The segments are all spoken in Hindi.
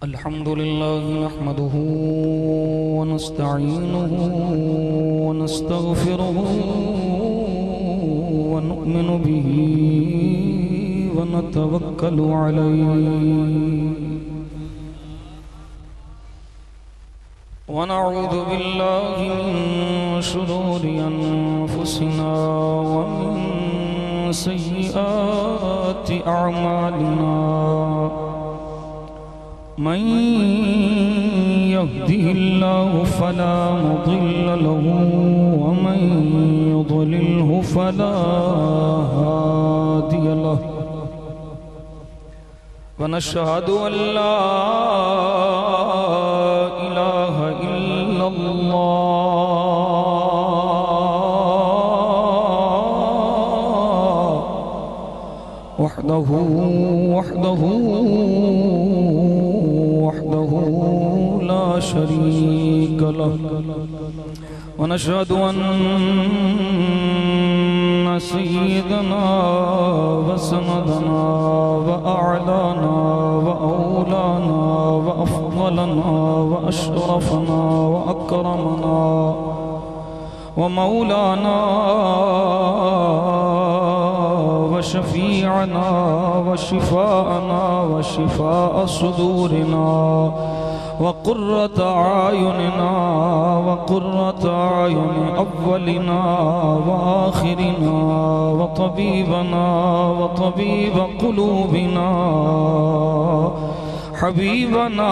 अल्हम्दुलिल्लाह नहमदुहु व नस्तईनुहु व नस्तगफिरुहु व नु'मिनु बिही व नतवक्कलु अलैहि व नऊज़ु बिल्लाहि मिन शुरूरि अनफुसिना व मिन सय्यिआति अअमालिना मन यहदिहिल्लाहु फला मुदिल्ल लहु व मन युद्लिल्हु फला हादिय लहु व नशहदु अन ला इलाहा इल्लल्लाह वहदहु ला शरीक लहु व नशहदु अन्ना सय्यदना व सनदना व अअलाना व औलाना व अफज़लना व अशरफना व अकरमना व मौलाना व शफीअना व शिफाअना व शिफाअ सुदूरिना व क़ुर्रत आयुनिना व क़ुर्रत आयुन अव्वलिना व आखिरिना व तबीबना व तबीब क़ुलूबिना हबीबना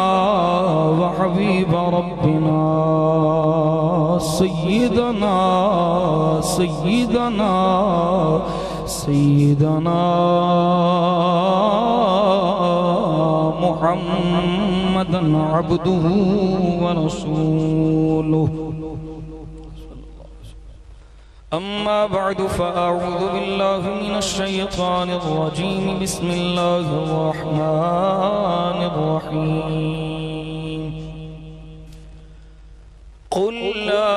व हबीब रब्बिना सय्यदना सय्यदना सय्यदना मुहम्मदन अब्दुहु व रसूलुहु अम्मा बअदु फ़अऊज़ु बिल्लाहि मिनश शैतानिर रजीम बिस्मिल्लाहिर रहमानिर रहीम क़ुल ला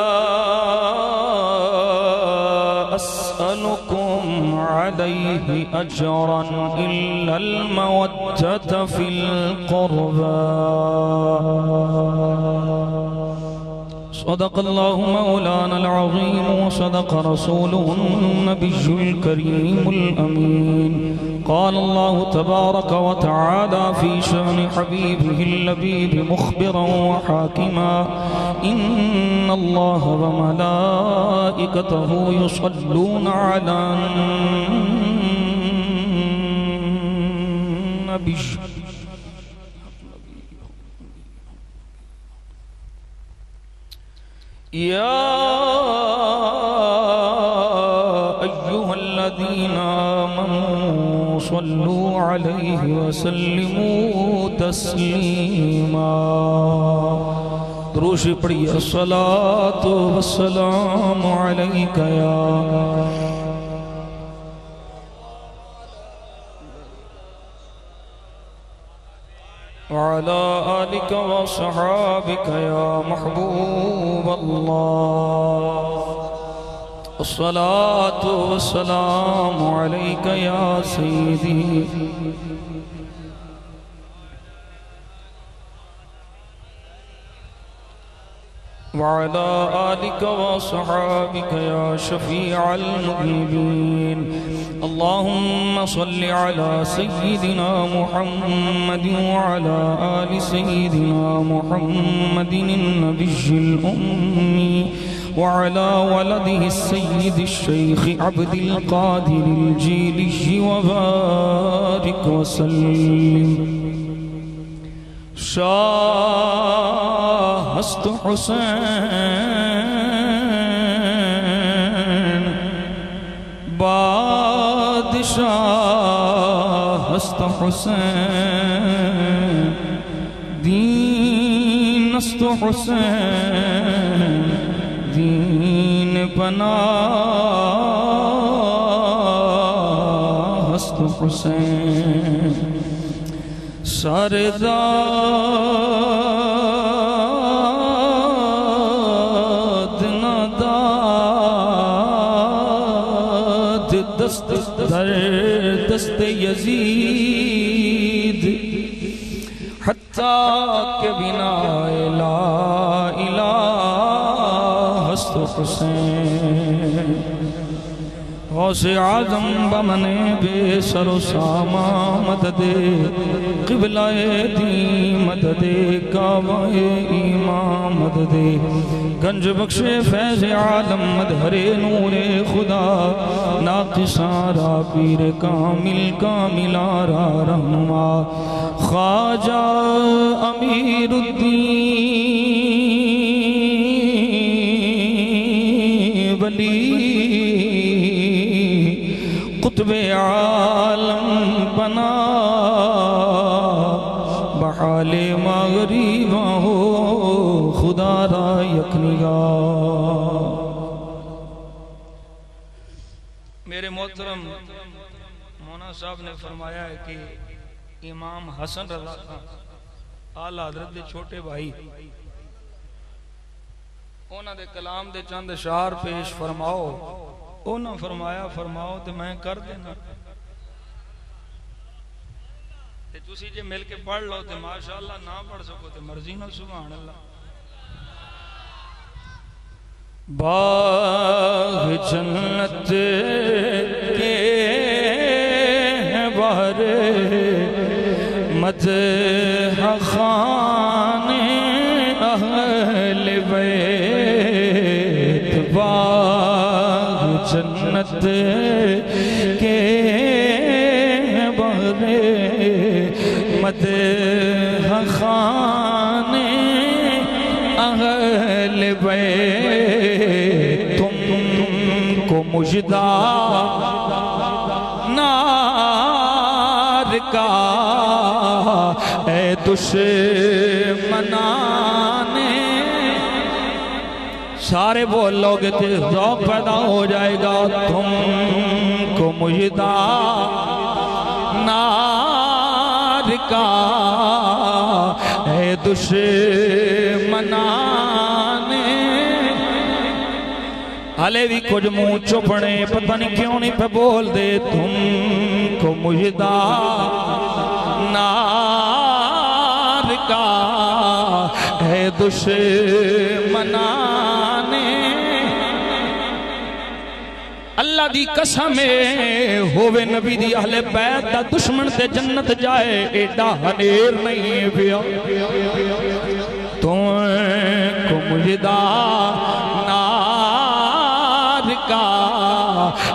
अस्अलुकुम अलैहि अजरन इल्लल मवद्दत फिल क़ुर्बा सदक़ल्लाहु मौलानल अज़ीम व सदक़ रसूलुहुन नबियुल करीमुल अमीन क़ाल अल्लाहु तबारक व तआला फ़ी शअनि हबीबिहिल लबीब मुख़बिरन व हाकिमा इन्नल्लाह व मलाइकतहु युसल्लूना अलन नबी या अय्युहल्लज़ीना आमनू सल्लू अलैहि व सल्लिमू तस्लीमा दुरूद पढ़िए अस्सलातु वस्सलामु अलैका या वअला आलिका व सहाबिका या महबूब अल्लाह अस्सलातु वस्सलामु अलैका या सय्यदी वअला आलिका व सहाबिका या शफीअल मुज़निबीन अल्लाहुम्मा सल्लि अला सय्यिदिना मुहम्मदिन व अला आलि सय्यिदिना मुहम्मदिन नबिय्यिल उम्मी व अला वलदिहि सय्यिदिश शैख़ अब्दिल क़ादिरिल जीलिय्यि व बारिक व सल्लिम शाहस्त हुसैन बादशाहस्त हुसैन दीनस्त हुसैन दीन पनाहस्त हुसैन सरदाद नादाद दस्त दर दस्त यजीद हत्ता खुदा के बिना ला इलाहा हस्त हुसैन गौसे आज़म बमने बेसरो सामा मददे क़िबलाए दी मददे काबाए ईमान मददे गंज बख्शे फैज़ आलम मदहरे नूरे खुदा नाक़िसारा पीर कामिल कामिलारा रहनुमा ख्वाजा अमीरुद्दीन वली कुतबे आलम बना बहाले मगरीबा हो खुदा रा यकनिगा। मेरे मोहतरम मौना साहब ने फरमाया है कि इमाम हसन रज़ा खां आला हज़रत दे छोटे भाई उन्हां दे कलाम दे चंद अशार पेश फरमाओ। उन्हें फरमाया फरमाओ तो मैं कर देना, ते तुसी जे मिल के पढ़ लो तो माशाअल्लाह, ना पढ़ सको तो मर्जी ना। सुभान अल्लाह। बाग जन्नत के बारे मदह खाने अहले बैत बाग जन्नत के बारे मदह खाने अहले बैत तुमको मुजदा नार का ए दुश्मनाने। सारे बोलोगे तो ज़ौक़ पैदा हो जाएगा। तुमको मुजदा नार का ए दुश्मनाने। हले भी कुछ मुंह चुपने पता नहीं क्यों नहीं पे बोल दे। तुमको मुजदा नार का है दुश्मनाने। अल्लाह दी कसम होवे नबी दी अहले बैत दा दुश्मन ते जन्नत जाए एडा हनेर नहीं पिया। तुमको मुजदा नार का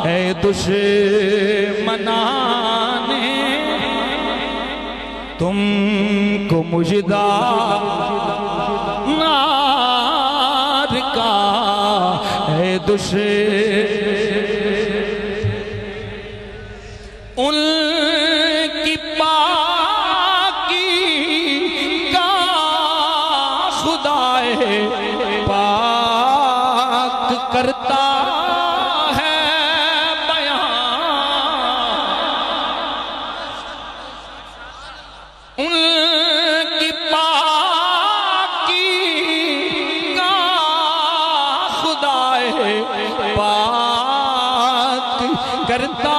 है दुश्मनाने। तुमको मुजदा नार का है उनकी पाकी का खुदाए पाक करता है बयां। उनकी पाकी का खुदाए पाक करता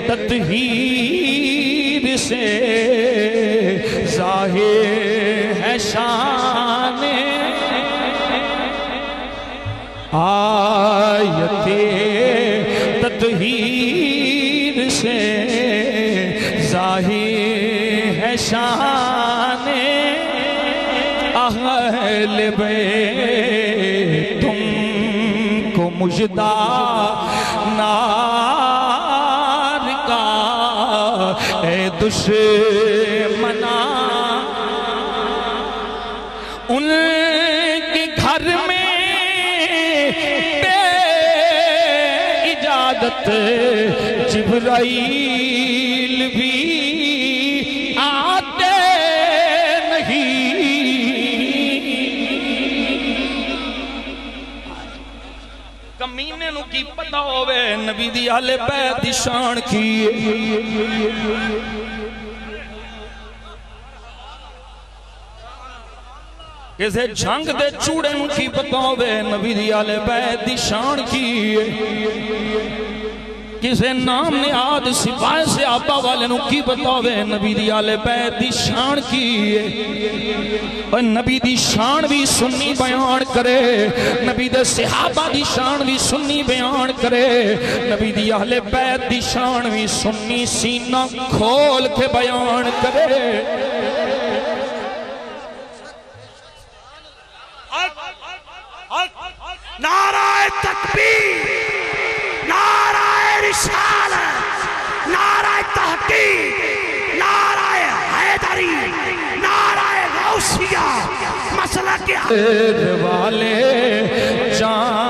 तत्हीर से ज़ाहिर है शाने। आयते तत्हीर से ज़ाहिर है शाने अहले बैत। तुमको मुजदा नार का ए दुश्मना। उनके घर में बे इजाजत जिब्राइल भी आते नहीं। कमीने नू की पता होवे नबी दी अहले बैत दी शान की। किसे जंग दे चूड़े नू की पता होवे नबी दी अहले बैत दी शान की। किसे नाम ने आद सिपाही से आपा वाले नु की बतावे नबी दी आले बैत दी शान की है। और नबी दी शान भी सुन्नी बयान करे, नबी दे सहाबा दी शान भी सुन्नी बयान करे, नबी दी आले बैत दी शान भी सुन्नी सीना खोल के बयान करे। नाराए तकबीर, नाराए रिसालत, नाराए तहकीक, नाराए हैदरी, नाराए गौसिया, मसला क्या वाले जानते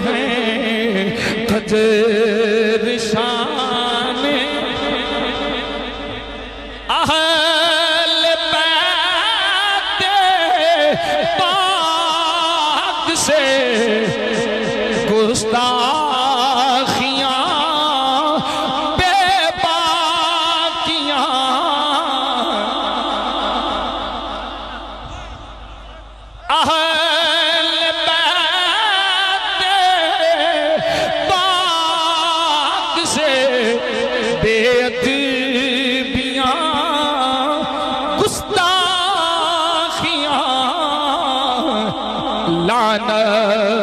हैं कदर शान अहले बैत पाक से गुस्ताखियां बेबाकियां अहले बैत पाक से बेअदबियां गुस्ताखियां लानतुल्लाह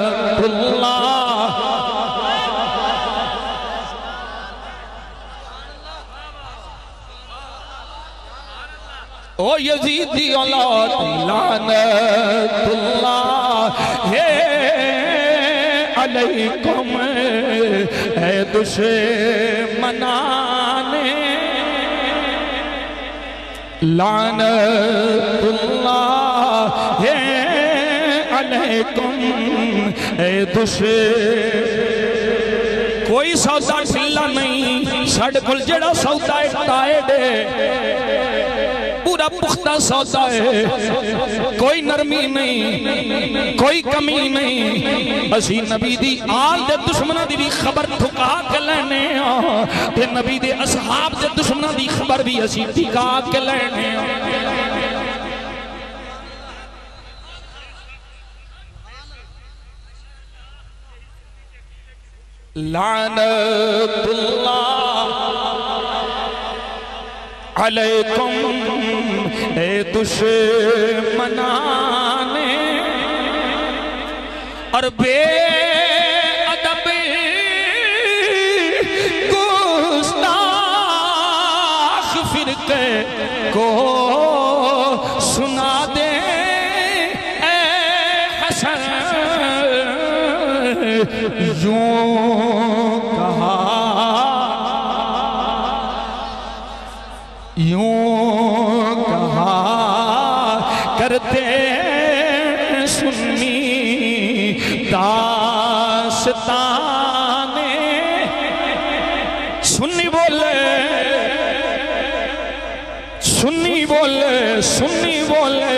ओ यजीदी औलाद लानतुल्लाह है अलैकुम है दुश्मनाने लानतुल्लाह है अलैकुम है कोई सौदा ढिला नहीं साडे कोल जेड़ा सौदा है टाइट पूरा पुख्ता सौदा है, कोई नरमी नहीं, कोई कमी नहीं। असी नबी दी आल दे दुश्मनां दी भी खबर ठुका के लेने ते नबी दे असहाब दे दुश्मनां दी खबर भी असी ठुका के लेने। लानतुल्लाह अलैकुम ए दुश्मनाने और बेअदब गुस्ताख फिरके को सुना दे ए हसन यूं कहा करते सुन्नी दास्ताने सुन्नी बोले सुन्नी बोले सुन्नी बोले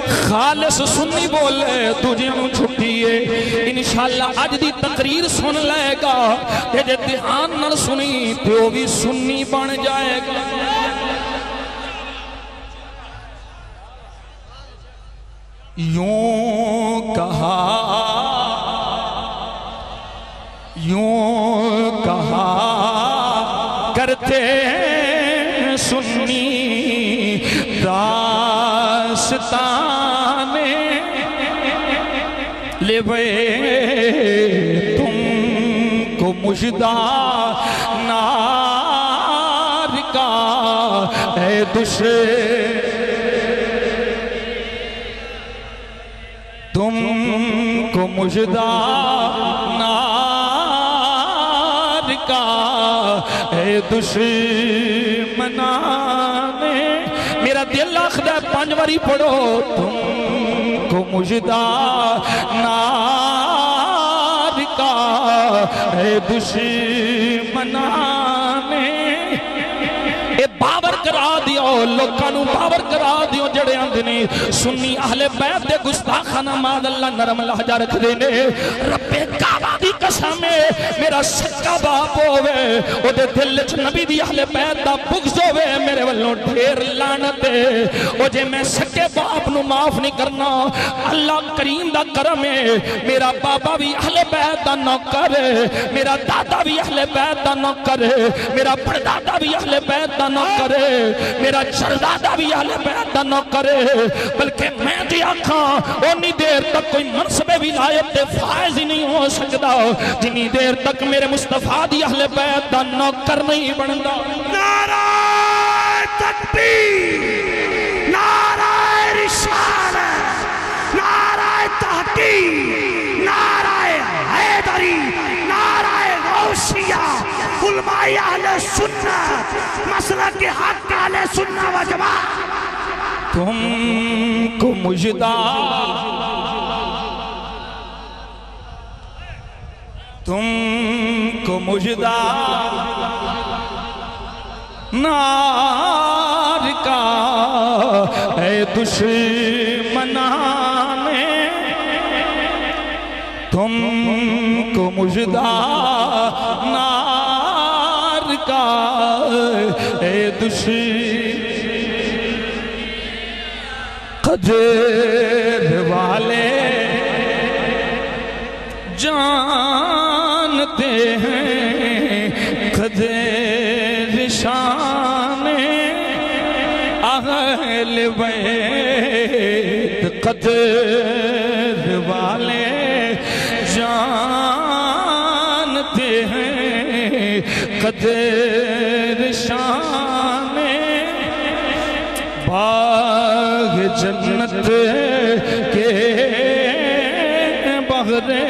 खालिस सुन्नी बोले तुझे छुट्टी है इंशाअल्लाह। अज दी तकरीर सुन लेगा ते जे ध्यान नाल सुनी तो वो भी सुन्नी बन जाएगा। यूं कहा करते सुन्नी दास्ताने ले वे तुमको मुजदा नार का है तुमको मुजदा नार का है दुश्मनाने। मेरा दिल आखदा 5 बारी पढ़ो तुमको मुजदा नार का है दुश्मनाने। बावर करा दियो लोकां नू बावर करा दियो जड़े आंदे ने सुन्नी अहले बैत दे गुस्ताखाना माद अल्लाह नरम लहजा रखदे ने। रब्बे काबा दी कसम है मेरा सच्चा बाप होवे ओदे दिल च नबी दी अहले बैत दा बुग़्ज़ होवे मेरे वल्लों ढेर लानत है। ओ जे मैं सच्चे बाप नू माफ नहीं करना अल्लाह करीम दा करम है मेरा बाबा भी अहले बैत दा नौकर है, मेरा दादा भी अहले बैत दा नौकर है, मेरा परदादा भी अहले बैत दा नौकर है, मेरा चरदादा भी अहले बैत दा नौकर है। बल्कि मैं ते आखां उन्नी देर तक कोई मनसबे विलायत दे फायज ही नहीं हो सकता जिन्नी देर तक मेरे मुस्तफा दी अहले बैत दा नौकर नहीं बनता। नाराए तकबीर, नाराए रिसालत, नाराए तहकीक, नाराए हैदरी, नाराए गौसिया, उलमाए अहले सुन्नत, मसलक के हक अहले सुन्नत व जमात। तुमको मुजदा तुमको मुजदा नार का है दुश्मनाने, तुमको मुजदा नार का है कदर वाले जानते हैं कदर शाने अहले बैत, कदर वाले जानते हैं कदर शाने। बाग जन्नत के बगरे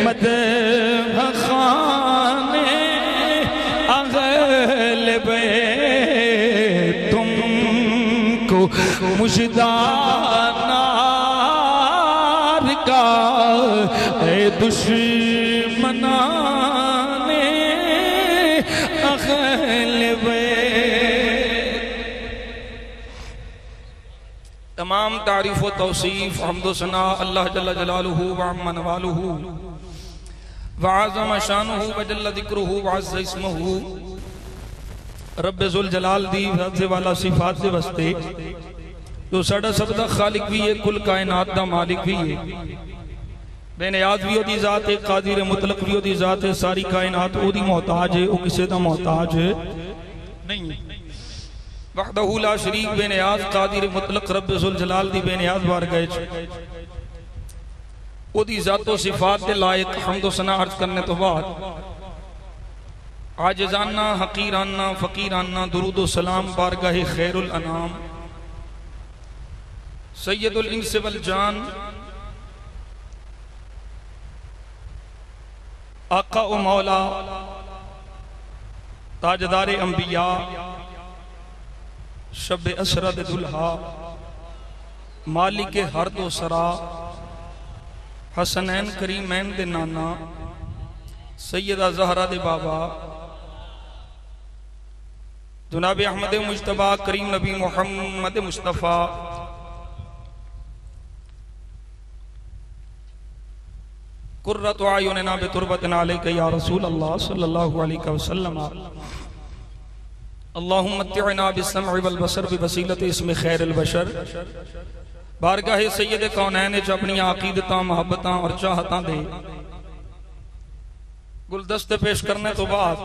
मदह खाने अहले बैत, तुमको मुजदा नार का है दुश्मनाने अहले बैत। तमाम तारीफ व तौसीफ हम्द व सना अल्लाह जल्ल जलालुहु व अम्मा नवालुहु व अज़म शानुहु व जल्ल ज़िक्रुहु व अज़्ज़ इस्मुहु रब्बे ज़ुल जलाल दी ज़ात वाला सिफात दे वास्ते जो साडा सब दा खालिक भी है, कुल कायनात दा मालिक भी है, बेनियाज भी ओदी ज़ात है, कादिर मुतलक भी ओदी ज़ात है, सारी कायनात ओदी मोहताज है, वो किसी दा मोहताज है नहीं। वहदहु ला शरीक बेनियाज कादिर मुतलक रब्बे ज़ुल जलाल दी बेनियाज बारगाह ओदी ज़ातो सिफात दे लायक हम्द व सना अर्ज करने तो बाद आजिज़ाना हकीराना फ़कीराना दुरूद व सलाम बारगाह खैरुल अनाम सैयदुल इंस वल जान आका व मौला ताजदारे अंबिया शब असरद दुल्हा मालिक हर दो सरा हसनैन करीमैन दे नाना सैयदा ज़हरा दे बाबा जनाब अहमद मुज्तबा करीम नबी मुहम्मद मुस्तफ़ा कुर्रतु आयुनिना बितुरबतिन अलैका या रसूल अल्लाह सल्लल्लाहु अलैहि वसल्लम अल्लाहुम्मा मत्तिअना बिस्सम'i वल बसर बिवसीलति इस्मि खैरिल बशर। बारगाह सैयद कौनैन च अपनी अकीदतां मोहब्बतां और चाहतां दे गुलदस्ते पेश करने तो बाद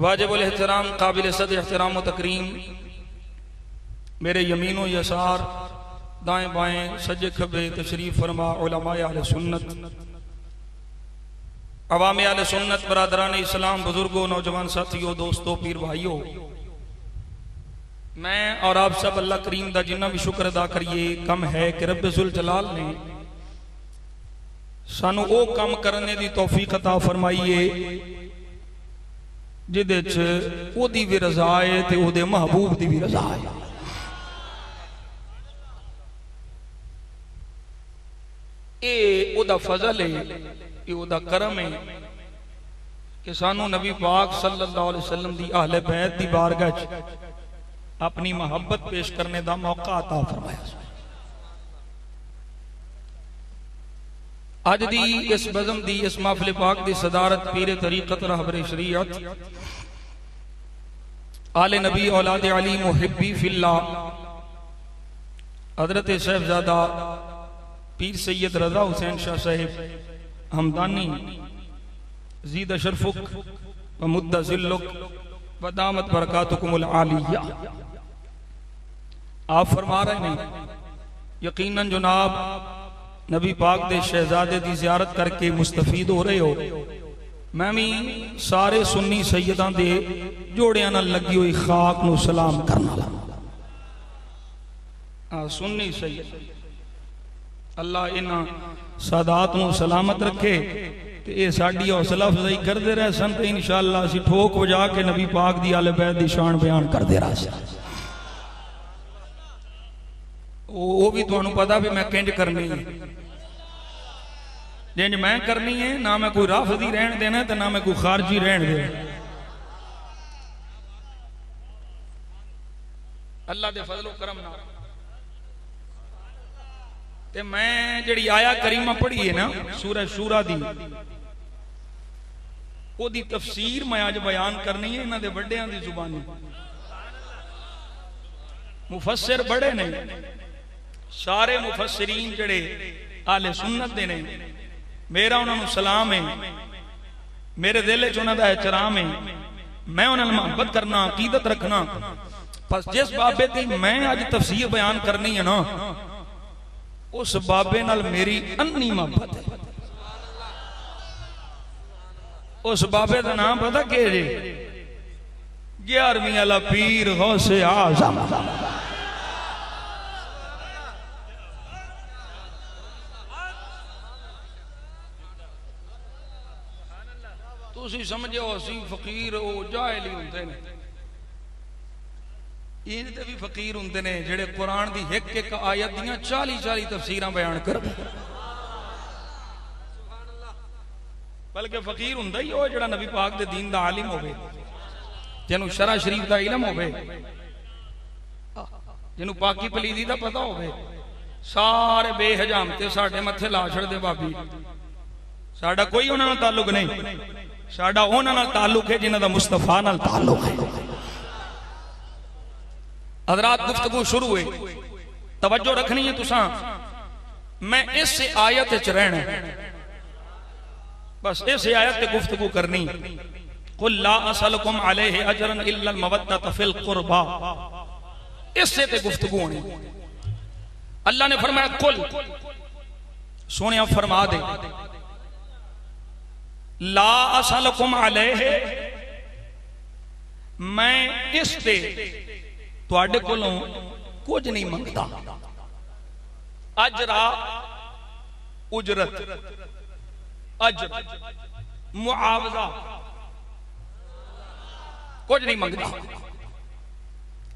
वाजिबुल एहतराम काबिल सद एहतराम व तकरीम मेरे यमीनो यसार दाएं बाएं सज्जे खब्बे तशरीफ फरमा उलमाए अहले सुन्नत अवाम अहले सुन्नत बरादरान इस्लाम बुजुर्गों नौजवान साथियों दोस्तों पीर भाइयों, मैं और आप सब अल्लाह करीम दा जिन्ना भी शुक्र अदा करिए कम है कि रब्बे ज़ुल जलाल ने सानू ओ कम करने दी तौफीक अता फरमाईए जिदे च ओदी भी रज़ा है ते ओदे महबूब दी भी रज़ा है। ए ओदा फजल है, ये ओदा करम है कि सानू नबी पाक सल्लल्लाहु अलैहि वसल्लम दी अहले बैत दी बारगाह च अपनी मोहब्बत पेश करने का मौका अता फरमाया। अज दी इस बज़म दी इस महफिल पाक दी सदारत पीर तरीक़त रहबर शरीयत आले नबी औलाद अली मुहिब्बी फिल्लाह हजरत साहिबजादा पीर सैयद रज़ा हुसैन शाह साहिब हमदानी ज़ीद अशरफुक व मुद्दा ज़िल्लुक व दामत बरकातुकुमुल आलिया। आप फरमा रहे हैं यकीनन जनाब नबी पाक दे शहजादे की जियारत करके मुस्तफीद हो रहे हो। मैं भी सारे सुन्नी सैयदां दे जोड़ियां नाल लगी हुई खाक नू सलाम करना ला। सुन्नी सैयद अल्लाह इन्हां सादात नू सलामत रखे ते ये साडी हौसला अफजाई करते रह सन ते इंशाअल्लाह असीं ठोक वजा के नबी पाक दी आले बैत दी शान बयान करते रह सन। वो भी तुहानू पता भी मैं किंज करनी है, जिंज मैं करनी है। ना मैं कोई राफजी रहन देना ते ना मैं कोई खारजी रहन देना। अल्लाह दे फजलो करम नाल ते मैं जिहड़ी आया करीमा पढ़ी है ना सूरह शूरा दी, ओदी तफसीर मैं आज बयान करनी है इन्हां दे वड्डियां दी जुबानी। मुफस्सिर बड़े ने, सारे मुफस्सिरीन जड़े आले सुन्नत दे ने, मेरा उन्होंने सलाम है, मेरे दिल च उन्होंने एहतराम है, मैं उन्होंने मोहब्बत करना अकीदत रखना। बस जिस बाबे की मैं अज तफसीर बयान करनी है ना उस बाबे नाल मेरी अन्नी मोहब्बत है। उस बाबे का नाम पता के जे 11वीं वाला पीर गौसे आज़म। तुसी समझो असी फकीर वो जाहिल ही होंदे ने, इंज दे भी फकीर होंदे ने जेड़े कुरान दी एक एक आयत दियां 40-40 तफसीरां बयान करदे। बल्कि फकीर हुंदा ही वो जेड़ा नबी पाक दे दीन दा आलिम होवे, जिन्हों शरा शरीफ दा इलम होवे, जिन्हों पाकी पलीदी दा पता होवे। सारे बेहजामते साडे मथे ला छड़दे भाभी, साडा कोई उन्हां नाल ताल्लुक नहीं, साडा उन्हां नाल ताल्लुक है जिन्हां दा मुस्तफा नाल ताल्लुक है। हजरात गुफ्तगू शुरू हुई, तवज्जो रखनी है तुसां। मैं इस आयत च रहना, बस इस आयत ते गुफ्तगू करनी। कुल ला असलकुम अलैहि अजरन इल्ला अल मवद्दत फिल कुर्बा, इससे ते गुफ्तगू होनी। अल्लाह ने फरमाया कुल, सोनिया फरमा दे, ला असलकुम अलैहि, मैं इस ते तुहाडे कोलों कुछ नहीं मंगता। अजरा उजरत, अजर मुआवजा कुछ नहीं मंगता।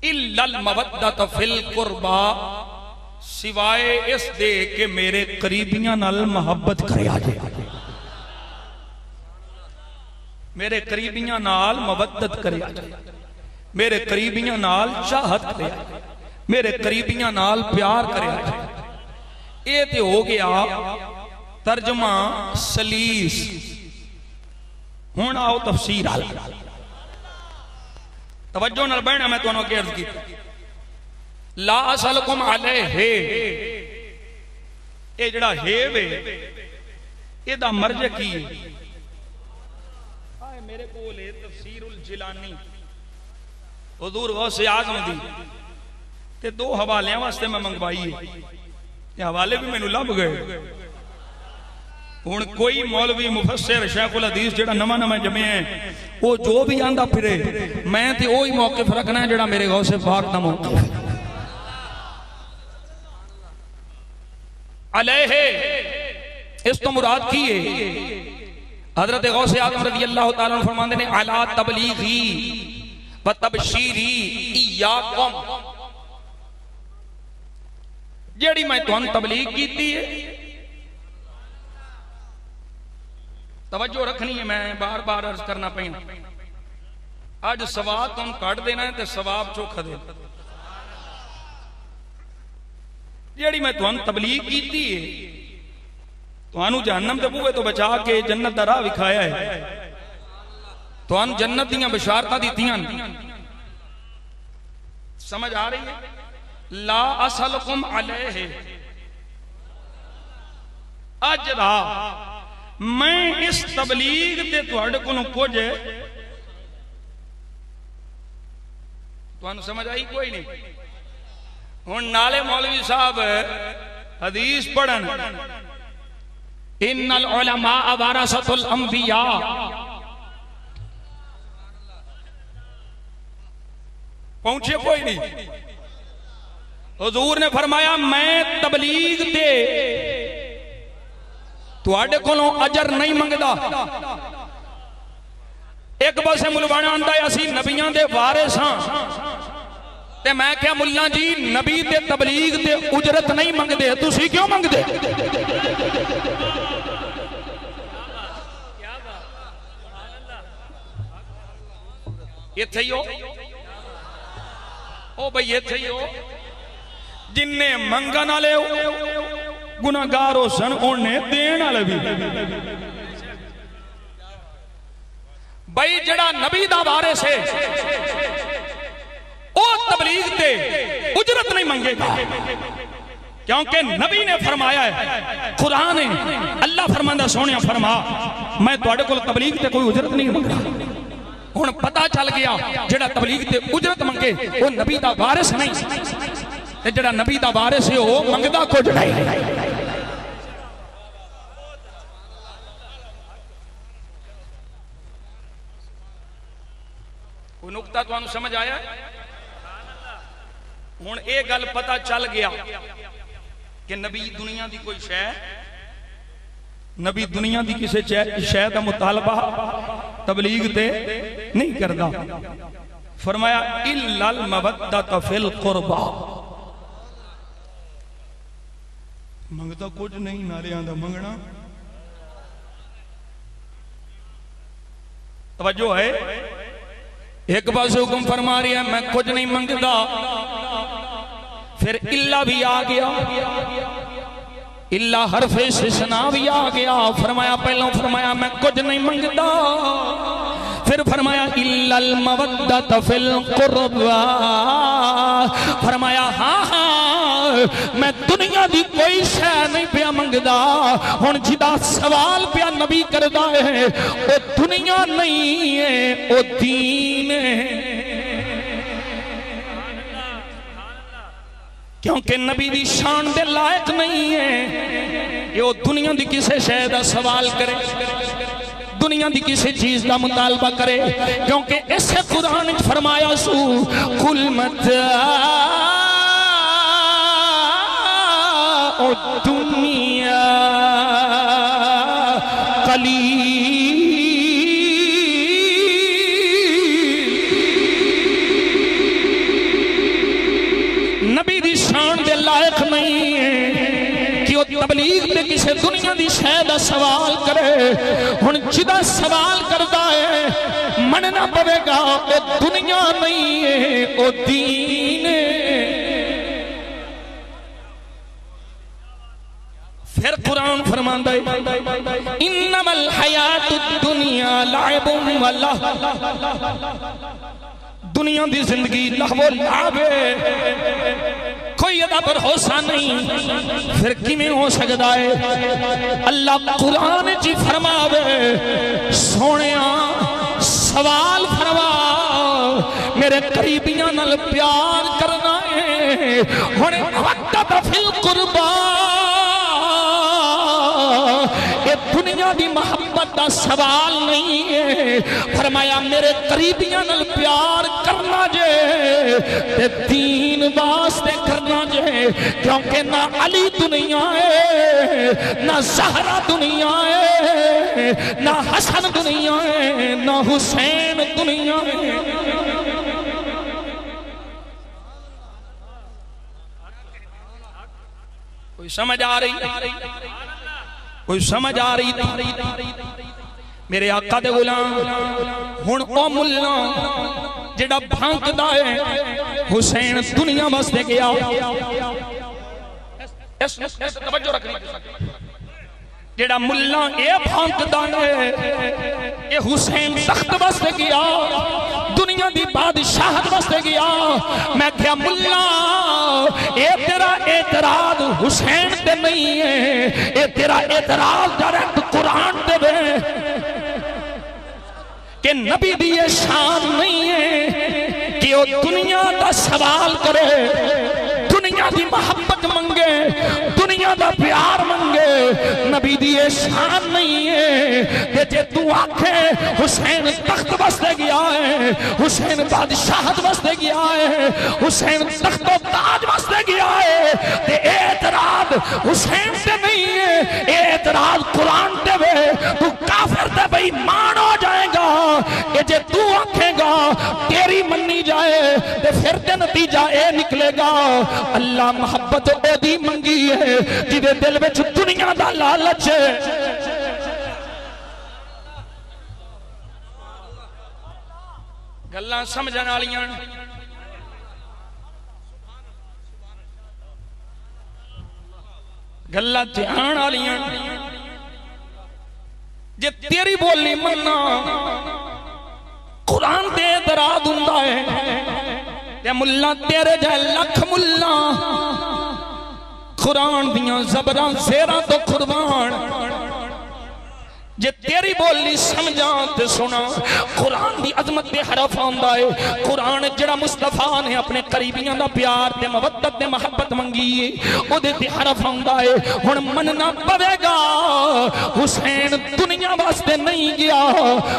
इल्लल मवद्दत फिल कुर्बा, सिवाय इस दे के मेरे करीबियां नाल मोहब्बत करया जाए, मेरे करीबियां नाल मवद्दत करया जाए, मेरे करीबियां नाल चाहत करया, मेरे करीबियां नाल प्यार करया जाए। ये ते हो गया तर्जमा सलीस। हुण आओ तफसीर आल, तवज्जो नाल बैठना। मैं तुहानू अगे अर्ज की ला असलकुम अलैहि, ये जड़ा हे वे एदा मर्ज की है? मेरे कोल है तफसीरुल जिलानी हुजूर गौसे आज़म दी, ते 2 हवालियां वास्ते मैं मंगवाई है। ये हवाले भी मैनू लभ गए। हुण कोई मौलवी मुफस्सिर शेखुल हदीस जेड़ा नवा जमे है वो जो भी आंदा फिरे, मैं ते वही मौकिफ रखना है जेड़ा मेरे गौसे पाक दा मौकिफ है। अलैहि इस तो मुराद की है हजरत गौसे आज़म रज़ी अल्लाह तआला अन्हु फरमांदे ने अला तबलीगी व तबशीरी इय्याकुम, जेड़ी मैं तुहानू तबलीग कीती है। तवज्जो रखनी है, मैं बार बार अर्ज करना पैना। अज सवाब तुम कट देना है तो सवाब चोखा देना। जेड़ी मैं तुहानू तबलीग कीती है तुहानू जहन्नम के बूहे तो बचा के जन्नत दा राह विखाया है, तुहानू जन्नत दीयां बशारतां दित्तियां। समझ आ रही है? ला असलकुम अलैहि अजरा, मैं इस तबलीग ते तुहाडे कोलों कुछ तुहानू समझ आई कोई नहीं। हुण नाले मौलवी साहब हदीस पढ़न, इन्नल उलमा वरासतुल अंबिया, पहुंचे कोई नहीं। हुजूर ने फरमाया मैं तबलीग दे तुहाडे कोलों अजर नहीं मंगदा। एक पासे मुलवाना आंदा असी नबियां दे वारिस हां, ते मैं क्या मुल्ला जी नबी ते तबलीग ते उजरत नहीं मंगदे, तुसी क्यों मंगदे? इत्थे ही हो ओ भाई, इत्थे ही हो। जिन्ने मंगन वाले गुनाहगार हो सन, उन्हें देण वाले भी। भाई जड़ा नबी दा वारिस है ओ तबलीग ते उजरत नहीं मंगेगा, क्योंकि नबी ने फरमाया है, कुरान है, अल्लाह फरमांदा सोनिया फरमा मैं तुहाडे कोल तबलीग ते कोई उजरत नहीं मंगदा। हुण पता चल गया जेड़ा तबलीग ते उजरत मंगे वो नबी दा वारिस नहीं, ते जेड़ा नबी दा वारिस है वो मंगदा कुछ नहीं। कोई नुक्ता तुहानू समझ आया? हुण ये गल पता चल गया कि नबी दुनिया दी कोई शै, नबी दुनिया दी किसी शै दा मुतालबा तबलीग ते नहीं करदा। फरमाया इल्लल मवद्दत फिल कुर्बा, मंगदा कुछ नहीं, नालियां दा मंगना। तवज्जो है? एक पास हुक्म फरमा रही है मैं कुछ नहीं मंगदा, फिर इल्ला भी आ गया, इल्ला हरफे इस्तिस्ना भी आ गया। फरमाया पहला फरमाया मैं कुछ नहीं मंगदा, फिर फरमाया इल्लल मवद्दत फिल कुर्बा, फरमाया हाँ हाँ मैं दुनिया दी कोई शै नहीं पिया मंगदा। हुण जिदा सवाल पिया नबी करदा है वो दुनिया नहीं है, वो दीन है। क्योंकि नबी दी शान दे लायक नहीं है ये वो दुनिया दी किसी शै दा सवाल करे, दुनिया दी किसी चीज का मुतालबा करे, क्योंकि इसे कुरान फरमाया सू कुल मत ओ दुनिया कली, नबी दी शान दे लायक नहीं है कि वो तबलीग में किसी दुनिया की शै दा सवाल करे। हुण जिदा सवाल करता है मनना पवेगा वो दुनिया नहीं है, वो दीन है। फिर कुरान फरमांदा है इन्नमल हयातुद दुनिया लाइबुन व लह, दुनिया की जिंदगी लहवो लावे, कोई अदा भरोसा नहीं। फिर किमें हो सकता है? अल्लाह कुरान च फरमावे सोनिया सवाल फरमा, मेरे करीबियां नाल प्यार करना है। हुण वक्त फिल कुर्बा, ये दुनिया की मोहब्बत का सवाल नहीं है। फरमाया मेरे करीबियां नाल प्यार करना जे ते दीन वास्ते करना जे, क्योंकि ना अली दुनिया है, ना ज़हरा दुनिया है, ना हसन दुनिया है, ना हुसैन दुनिया है। कोई समझ आ रही? कोई समझ आ रही? मेरे आका दे गुलाम हुण ओ मुल्ला जेड़ा भांकदा है हुसैन दुनिया वास्ते गया। तवज्जो रखनी, जेड़ा मुल्ला ये भांकदा है ये हुसैन तख्त वास्ते गया, दुनिया दी बादशाहत वास्ते गया। मैं क्या मुल्ला ये तेरा एतराज हुसैन ते नहीं है, ये तेरा एतराज डायरेक्ट कुरान ते वे कि नबी दी ये शान नहीं है कि वो दुनिया का सवाल करे, दुनिया की मोहब्बत मंगे, दुनिया का प्यार मंगे। नबी दी ये शान नहीं है कि जे तू आखे हुसैन तख्त वास्ते गया है, हुसैन बादशाहत वास्ते गया है, हुसैन तख्तो ताज वास्ते गया है, ते एतराज हुसैन से नहीं है, एतराज कुरान ते वे। तू काफिर ते बेईमान हो जाएगा कि जे तू आखेगा तेरी मन्नी जाए ते फिर ते नतीजा ए निकलेगा अल्लाह मोहब्बत ओदी मंगी है जिदे दिल विच दुनिया दा लालच है। गल्लां समझण वालियां गल्लां ध्यान वालियां। जे तेरी बोली मन्ना कुरान दे दराद हुंदा है ते मुल्ला तेरे जाए लख मुल्ला कुरान दियां ज़बरां ज़ेरां तो कुर्बान। जे तेरी बोली समझा ते सुना कुरान दी अजमत दे हरफ आंदा है। कुरान जेड़ा मुस्तफा ने अपने करीबियां दा प्यार ते मवद्दत ते मोहब्बत मंगी है ओदे ते हरफ आंदा है। हुण मनना पवेगा हुसैन दुनिया वास्ते नहीं गया,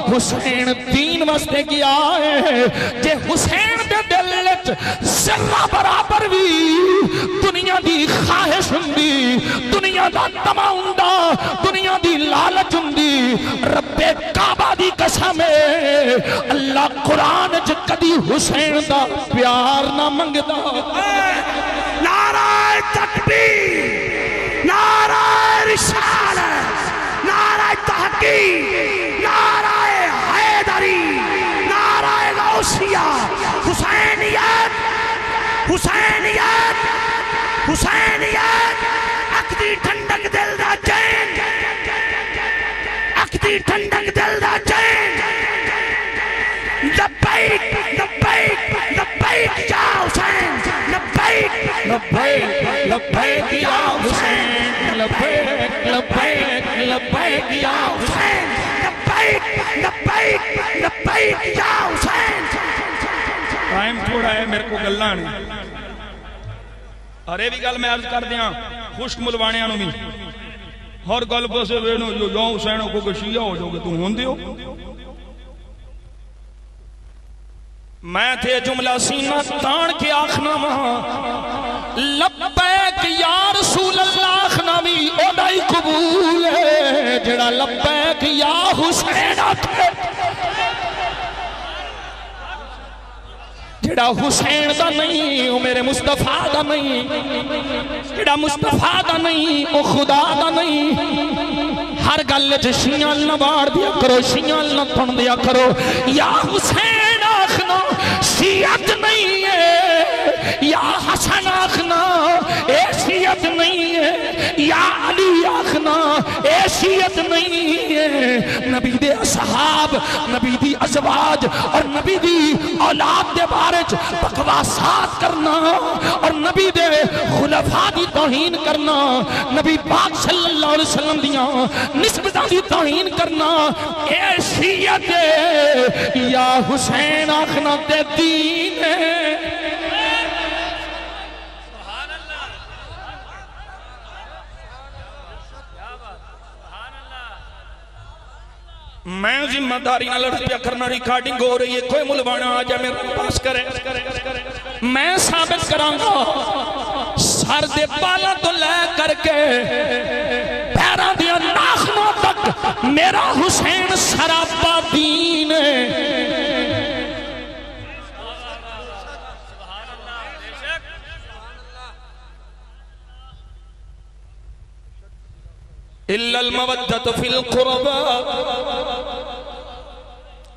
हुसैन दीन वास्ते गया है। जे हुसैन दे दिल विच ज़र्रा बराबर भी दुनिया दी ख्वाहिश हुंदी, दुनिया दा तमा हुंदा, दुनिया दी लालच हुंदी, रब्बे काबा दी कसम है अल्लाह कुरान च कदी हुसैन दा प्यार ना मंगदा। नाराए तकबीर, नाराए रिसालत, नाराए तहकीक, नाराए हैदरी, नाराए गौसिया। हुसैनियत, हुसैनियत, हुसैनियत अकदी ठंडक दिल दा चैन, अकदी ठंडक दिल दा चैन। लब्बैक लब्बैक लब्बैक या हुसैन, लब्बैक लब्बैक लब्बैक या हुसैन, लब्बैक लब्बैक लब्बैक या हुसैन, लब्बैक लब्बैक लब्बैक या हुसैन। टाइम थोड़ा है मेरे को गल्लां नहीं। अरे भी गल मैं अर्ज कर दिया खुश्क मुलवाणियां नूं भी हर गल बस जो हुसैन को शिया हो जाओगे तू होंदे हो। मैं थे जुमला सीना तान के आखना वहां लब्बैक या रसूल अल्लाह आखना भी ओदा ही कबूल है जेड़ा लब्बैक या हुसैन आखे। जेड़ा हुसैन दा नहीं वो मेरे मुस्तफा दा नहीं, जेड़ा मुस्तफा दा नहीं वो खुदा दा नहीं। हर गल च शियां न बाड़ दिया करो, शियां न थुन दिया करो। या हुसैन आखना शियत नहीं है, या हसन आखना ए शियत नहीं है, या अली आखना ए शियत नहीं है। नबी दे असहाब, नबी दी अज़वाज और नबी दी औलाद दे बारे च बकवासात करना और नबी दे खुलफा दी तौहीन करना, नबी पाक सल्लल्लाहु अलैहि वसल्लम दियां निस्बतां दी तौहीन करना ए शियत या हुसैन आखना ते दीन है। मैं जिम्मेदारी ना लड़ करना, रिकॉर्डिंग हो रही है, कोई मुलवाना आ जाए मेरे पास करे, मैं साबित करांगा सर दे बालों तो ले करके पैरों दिया नाखनों तक मेरा हुसैन सरापा दीन है। इल्लल मवद्दत फिल कुरबा,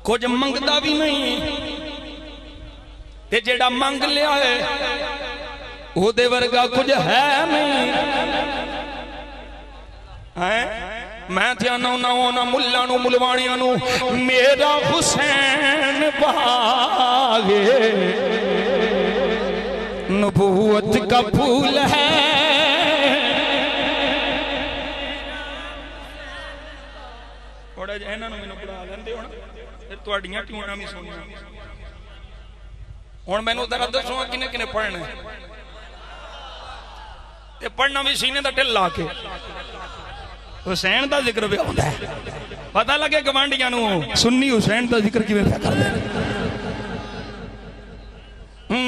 कुछ मंगदा भी नहीं ते जेड़ा मंग लिया है ओदे वर्गा कुछ है नहीं है। मैं ध्यान ना मुल्ला नू मुलवाणियां नू मेरा हुसैन बागे नबूवत का फूल है। थोड़ा जिहा इन्हां नू मैनूं पढ़ा लैंदे हो फिर तुहाडीआं ट्यूनां भी सुनिया। हुण मैनूं जरा दसो किने किने पढ़ना ते पढ़ना भी सीने दा ढिल ला के। हुसैन दा जिक्र भी होंदा है, पता लगे गवांढियां नू सुन्नी हुसैन दा जिक्र किवें करदे।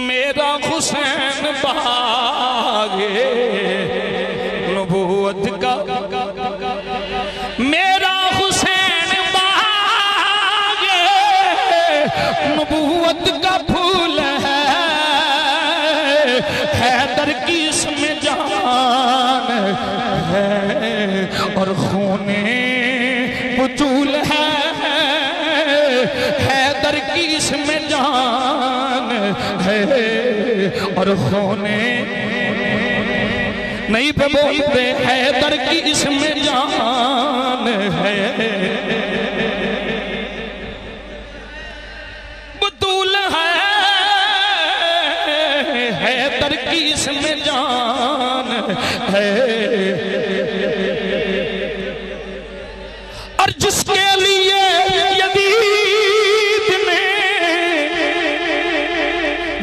मेरा हुसैन बागे नबूवत का, मेरा हुसैन बागे नबूवत का फूल है। हैदर की इसमें जान है और खूने बतूल है। हैदर की इसमें जान है और खूने नहीं पे बोलते। हैदर की इसमें जान है बतूल है। हैदर की इसमें जान है और जिसके लिए यजीद ने,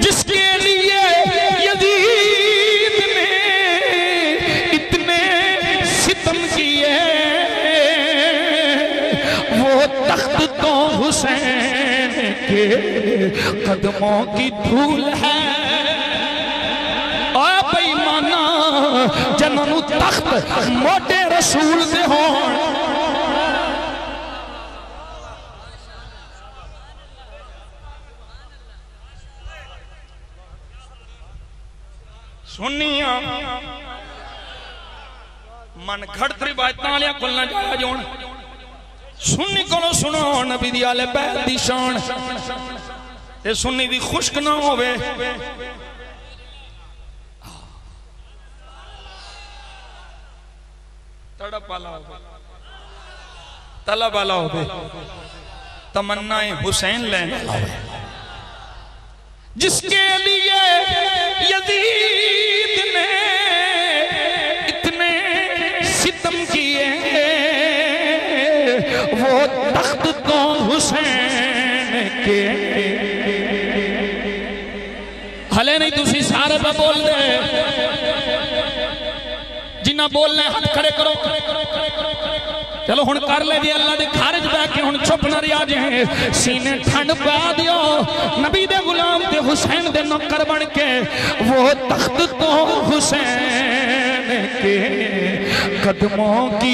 जिसके लिए यजीद ने इतने सितम किए वो तख्त तो हुसैन के कदमों की धूल है। जनू तख्त मोटे रसूल से हो। सुनिया मन घड़त रिवायतां वालियां कोल ना जाया जोन। सुन्नी कोलों सुनो नबी दी आले बैत दी शान ते सुन्नी दी खुश्क ना होवे। तड़प वाला हो, तलब वाला हो, तमन्नाएं हुसैन लेने वाला हो। जिसके लिए यजीद ने इतने सितम किए वो तख्त तो हुसैन के। हले नहीं तुसी सारे पे बोल दे, जिन्ना बोलना हाथ खड़े करो। चलो हुण कर ले जी अल्लाह दे घर च बैठ के हुण चुप ना रिया जे। सीने ठंड पा दियो नबी दे गुलाम ते हुसैन दे नौकर बन के। वो तख्त तो हुसैन के कदमों की,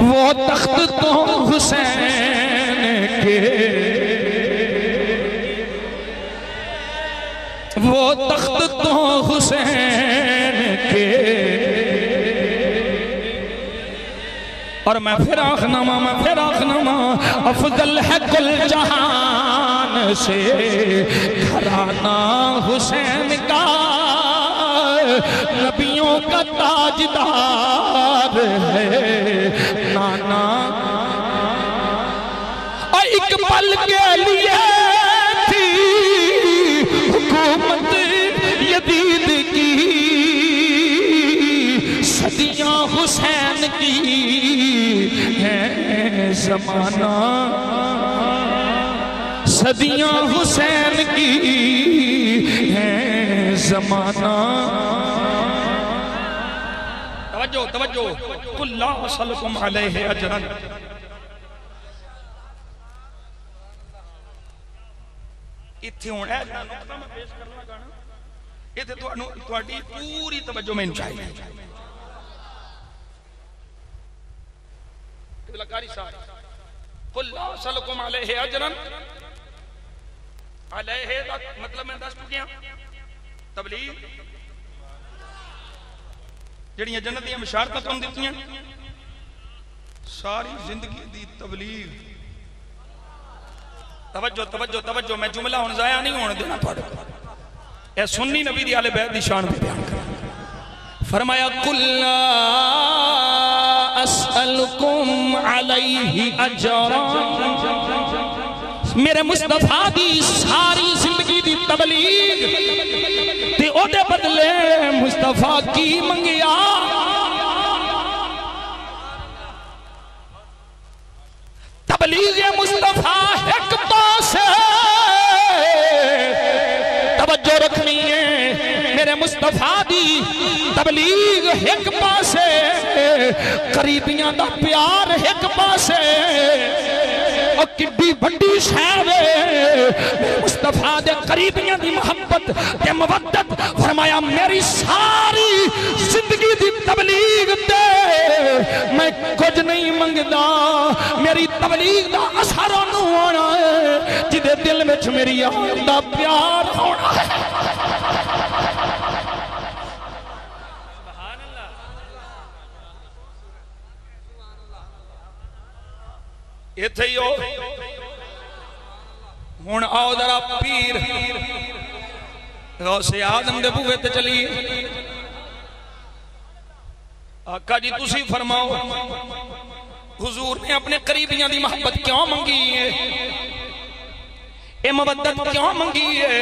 वो तख्त तो हुसैन के, वो तख्त तो हुसैन के। और मैं फिर आखनामा, मैं फिर आखनामा अफजल है कुल जहान से घराना हुसैन का। नबियों का ताजदार है नाना। और एक पल के लिए थी हुकूमत यजीद की, सदियां हुसैन की है जमाना। सदियां हुसैन की है जमाना। तवज्जो तवज्जो कुल्ला वसलकुम अलैहि अजरन। इत्थे हुण ए नुक्ता मैं पेश करना गाना, इत्थे तुहानू तुहाडी पूरी तवज्जो मैनूं चाहिए। कारी साहब कुल्ला वसलकुम अलैहि अजरन। अलैहि दा मतलब मैं दस चुकिया तबलीग जड़ियां जन्नत दी बशारतां तुहानूं दित्तियां सारी जिंदगी दी तबलीग। तवज्जो तवज्जो तवज्जो मैं जुमला हुण जाया नहीं होने देना तुहाडे। ए सुन्नी नबी दी आले बैत दी शान पे बयान कर फरमाया कुल्ला असअलुकुम अलैहि अजरा। मेरे मुस्तफा दी सारी जिंदगी दी तबलीग ते ओदे बदले मुस्तफा की मंगिया। तबलीग मुस्तफा एक पासे तवज्जो रखनी है, मेरे मुस्तफा दी तबलीग एक पासे, करीबियां दा प्यार एक पासे। और किड्डी बड़ी शह मुस्तफा दे करीबियां दी मोहब्बत ते मवद्दत। फरमाया मेरी सारी जिंदगी दी तबलीग ते मैं कुछ नहीं मंगदा, मेरी तबलीग दा असर ओनू होना है जिदे दिल विच मेरी आल दा प्यार होना है। इत्थे ही हो हुण आओ जरा पीर गौसे आदम दे बूहे ते चलिए। आका जी तुसी फरमाओ हुजूर ने अपने करीबियां दी मोहब्बत क्यों मंगी है, ये मवद्दत क्यों मंगी है?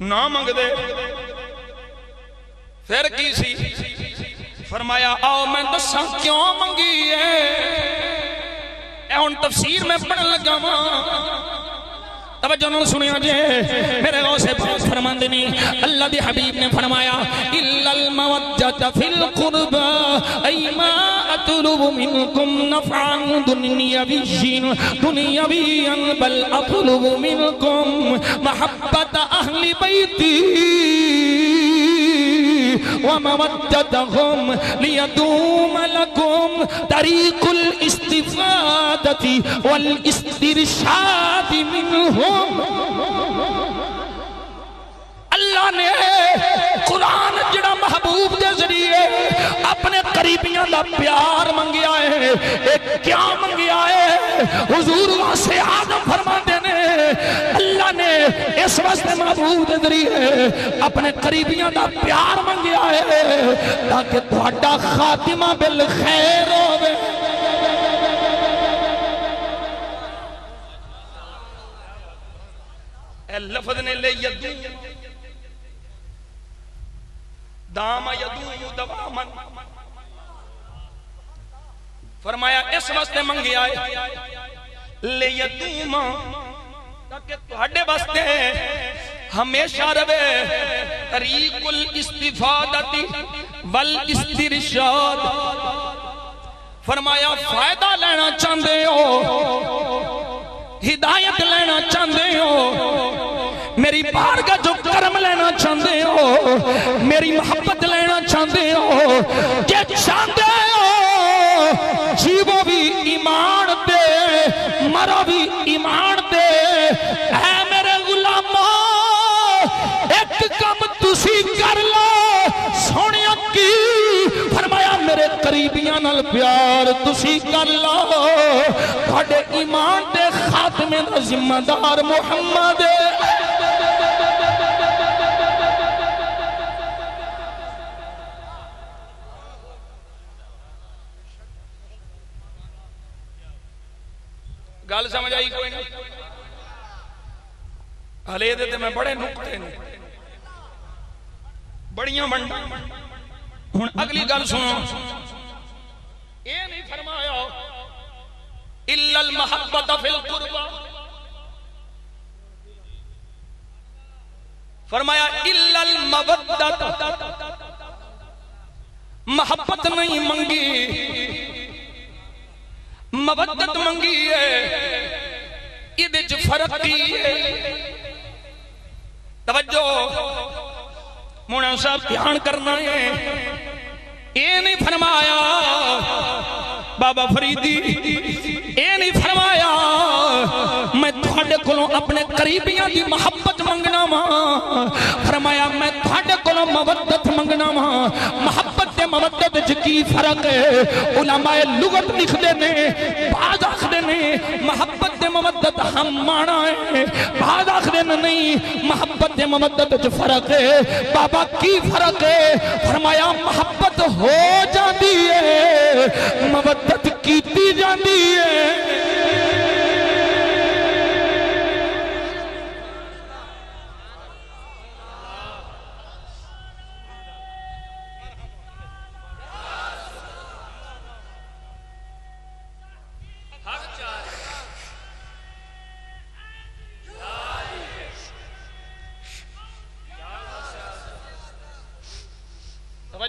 ना मंगदे फिर की सी? फरमाया आओ मैं दसा क्यों मंगी है। हुण तफसीर मैं पढ़न लगा वा, तवज्जो नाल सुनिया जे। मेरे गौसे पाक फरमांदे ने अल्लाह दे हबीब ने फरमाया इल्लल मवद्दत फिल कुर्बा अयमा अतलुबु मिनकुम नफअन दुनियविय्यन बल अतलुबु मिनकुम महब्बत अहली बैती वमवद्दतहुम लियदूम लकुम तरीकुल इस्तिफादति वल इस्तिरशाद मिनहुम। अल्लाह ने कुरान जड़ा महबूब के जरिए अपने करीबियां का प्यार मंगिया है। एक क्या मंगिया है? हुजूर वास्ते आदम फरमाते ने अल्लाह ने इस वास्ते महबूब के जरिए अपने करीबियां का प्यार मंगिया है ताकि तुहाडा खातिमा बिल खैर होवे। लफ्ज ने ले यदू दामा यदू दवामन फरमाया इस वास्ते मंगिया है ले यदूमा ताकि तुहाडे वास्ते हमेशा रवे तरीकुल इस्तिफादती वल इस्तिरशाद। फरमाया फायदा लेना चाहते हो, हिदायत लेना चाहते हो, मेरी बारगाह जो कर्म लेना चाहते हो, मेरी मोहब्बत लेना चाहते हो, क्या चाहते हो? जीवो भी ईमान दे, मरो भी ईमान दे। ऐ मेरे गुलामो एक कम तुसी कर लो सोनिया की। फरमाया मेरे करीबियां नाल प्यार तुसी कर लो, तुहाडे ईमान दे खात्मे दा जिम्मेदार मुहम्मद है। गल समझ आई कोई नहीं? हले दे मैं बड़े नुकते ने बड़ियां मंडा। हुण अगली गल सुनो, ये नहीं फरमाया इल्लल महब्बत फिल कुर्बा, फरमाया इल्लल मवद्दत। मोहब्बत नहीं मंगी, मवद्दत मंगी है। इहदे च फर्क की है? तवज्जो मोना साहब ध्यान करना है। ये नहीं फरमाया बाबा फरीदी, ये नहीं फरमाया मैं तुहाडे कोलों अपने करीबियां की मोहब्बत मंगना वा। फरमाया मैं तुहाडे कोलों मवद्दत मंगना वा। मोहब्बत ते मवद्दत च की फर्क है? उलमाए लुगत लिखदे ने, बाज़ आखदे ने मोहब्बत ते मवद्दत हम माना है, बाद आखदे नहीं मोहब्बत ते मवद्दत च फर्क है। बाबा की फर्क है? फरमाया मोहब्बत हो जाती है, मवद्दत कीती जाती है।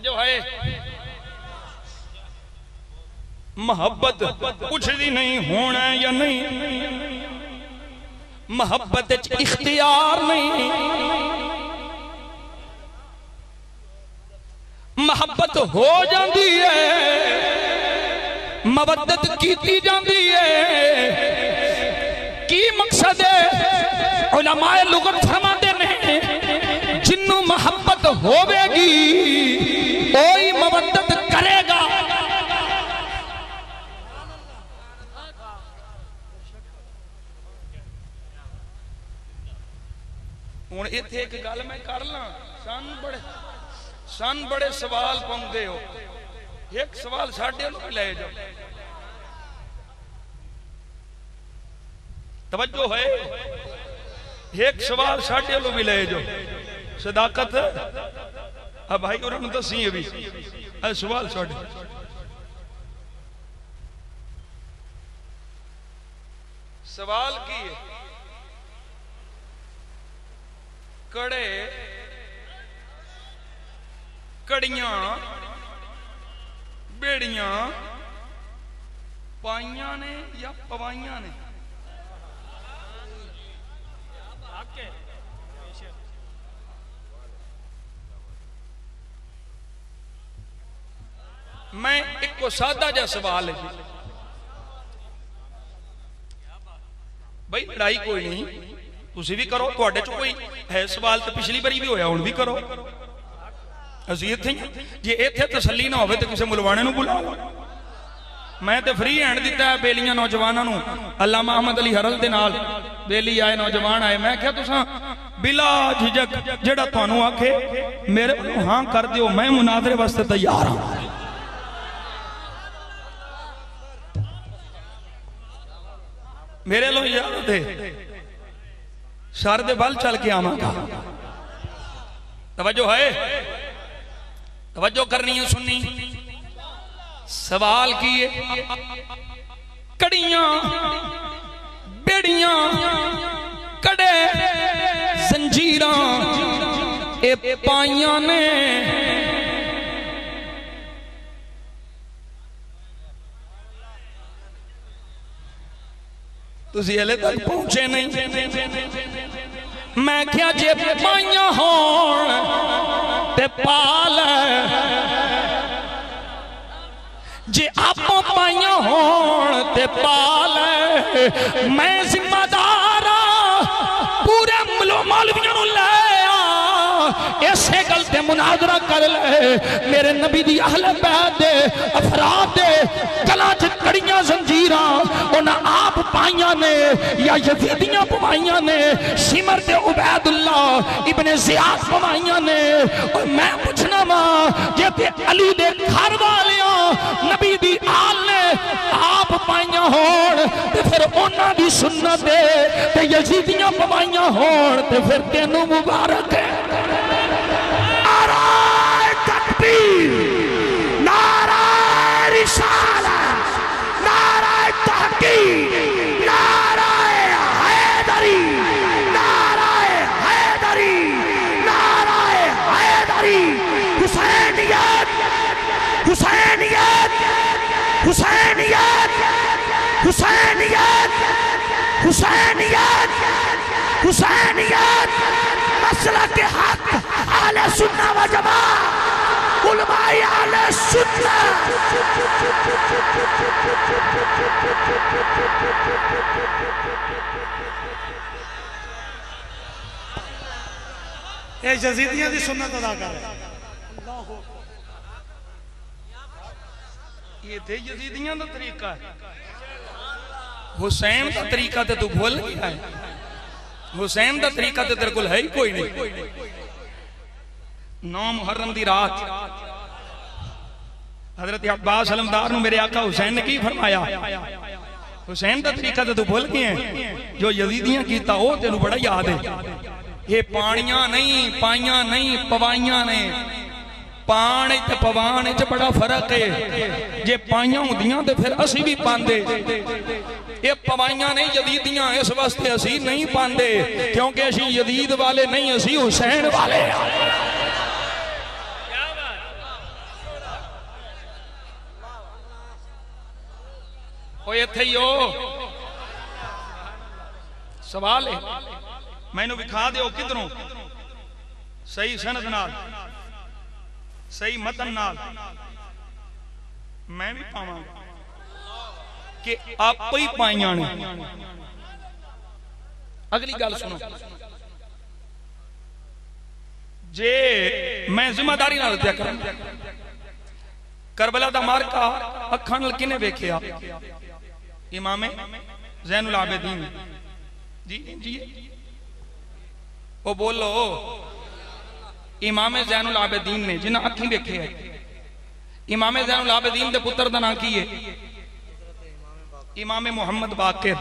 जो है मोहब्बत पूछती नहीं होना या नहीं, मोहब्बत इख्तियार नहीं, मोहब्बत हो जाती है, मवद्दत कीती जाती है। की मकसद है? उलमाए लुगत फरमाते ने जिन्नू मोहब्बत होवेगी कोई मवद्दत करेगा। हुण इत्थे एक गल मैं कर ला, सन बड़े सवाल पाउंदे हो, एक सवाल साडे नूं भी ले जाओ। तवज्जो है, एक सवाल साडे नूं भी ले जाओ। सदाकत भाई उन्होंने दसी अभी सवाल साढ़े सवाल की है, कड़े कड़ियां बेड़ियां पाइयां ने या पवाइयां ने? मैं एक को सादा जा सवाल है भाई, लड़ाई कोई नहीं, तुसी भी करो, तुहाडे चो कोई है सवाल तो पिछली बारी भी होया, हुण भी करो। असीं इत्थे जे इत्थे तसल्ली ना होवे तो किसी मुलवाने नूं बुला लो। मैं तो फ्री हैंड दिता है बेलियां नौजवानों नूं। अल्लामा अहमद अली हरल दे नाल बेली आए, नौजवान आए, मैं क्या तुसां बिला झिझक जेड़ा तुहानूं आखे मेरे कोलों हां कर दिओ, मैं मुनाजरे वास्ते तैयार हां। मेरे लो इजाजत है, सर दे बल चल के आवांगा। तवज्जो है, तवज्जो करनी है, सुननी। सवाल की है, कड़ियां बेड़ियां कड़े जंजीरां ए पाइयां ने तुसी हले तक पहुंचे नहीं। मैं क्या जे पाइयां होण ते पाल, जे आपो पाइयां होण ते पाल, मैं जिम्मेदार पूरे मौलवियों नूं ले इसे गल ते मुनाजरा कर ले। मेरे नबी दी अहले बैत दे अफराद दे गलां च कड़ियां जंजीरां उन्हां आप पाइयां ने या यजीदियां पवाइयां ने, सिमर ते उबैदुल्लाह इब्ने ज़ियाद पवाइयां ने। और मैं पूछना वा जे ते अली दे घर वालियां नबी दी आल ने आप पाइयां होण ते फिर उन्हां दी सुन्नत दे ते यजीदियां पवाइयां होण ते फिर तेनू मुबारक है। नाराए तकबीर, नाराए रिसालत, नाराए तहकीक, नाराए हैदरी, नाराए हैदरी, नाराए हैदरी। हुसैनियत, हुसैनियत, हुसैनियत, हुसैनियत, हुसैनियत, हुसैनियत। मसला के हक आले सुन्ना व जमात, उलमाए आले सुन्ना। ये यजीदियां दी सुन्नत अदा कर, ये ते यजीदियां दा तरीका है। हुसैन का तरीका तो तू भूल गया है। हुसैन का तरीका तो तेरे को है ही कोई नहीं। 9 मुहर्रम की रात हजरत अब्बास अलमदार मेरे आका हुसैन ने की फरमाया, हुसैन का तरीका तो तू भूल गए हैं। जो यजीदियां कीता वो तेन बड़ा याद है। ये पानियां नहीं पाइया नहीं पवाइया ने। पान ते पवान च बड़ा फर्क है। जे पाइया होंदियां तो फिर असी भी पांदे, ये पवाइया नहीं यजीदियां, इस वास्ते असी नहीं पांदे क्योंकि असी यजीद वाले नहीं, असी हुसैन वाले। इत्थे ही हो सवाल है, मैनू विखा दो किधरों सही सनद नाल सही मतन नाल मैं भी पावांगा कि आप ही पाइया ने। अगली गल सुनो, जे मैं जिम्मेदारी नाल दिया करा, करबला दा मारका अखां नाल किने वेखिया? इमाम ज़ैनुल आबिदीन जी जी वो बोलो, इमाम ज़ैनुल आबिदीन ने जिन्हें अखी वेखे है। इमाम ज़ैनुल आबिदीन के पुत्र का नाम की है? इमाम मुहम्मद बाकिर।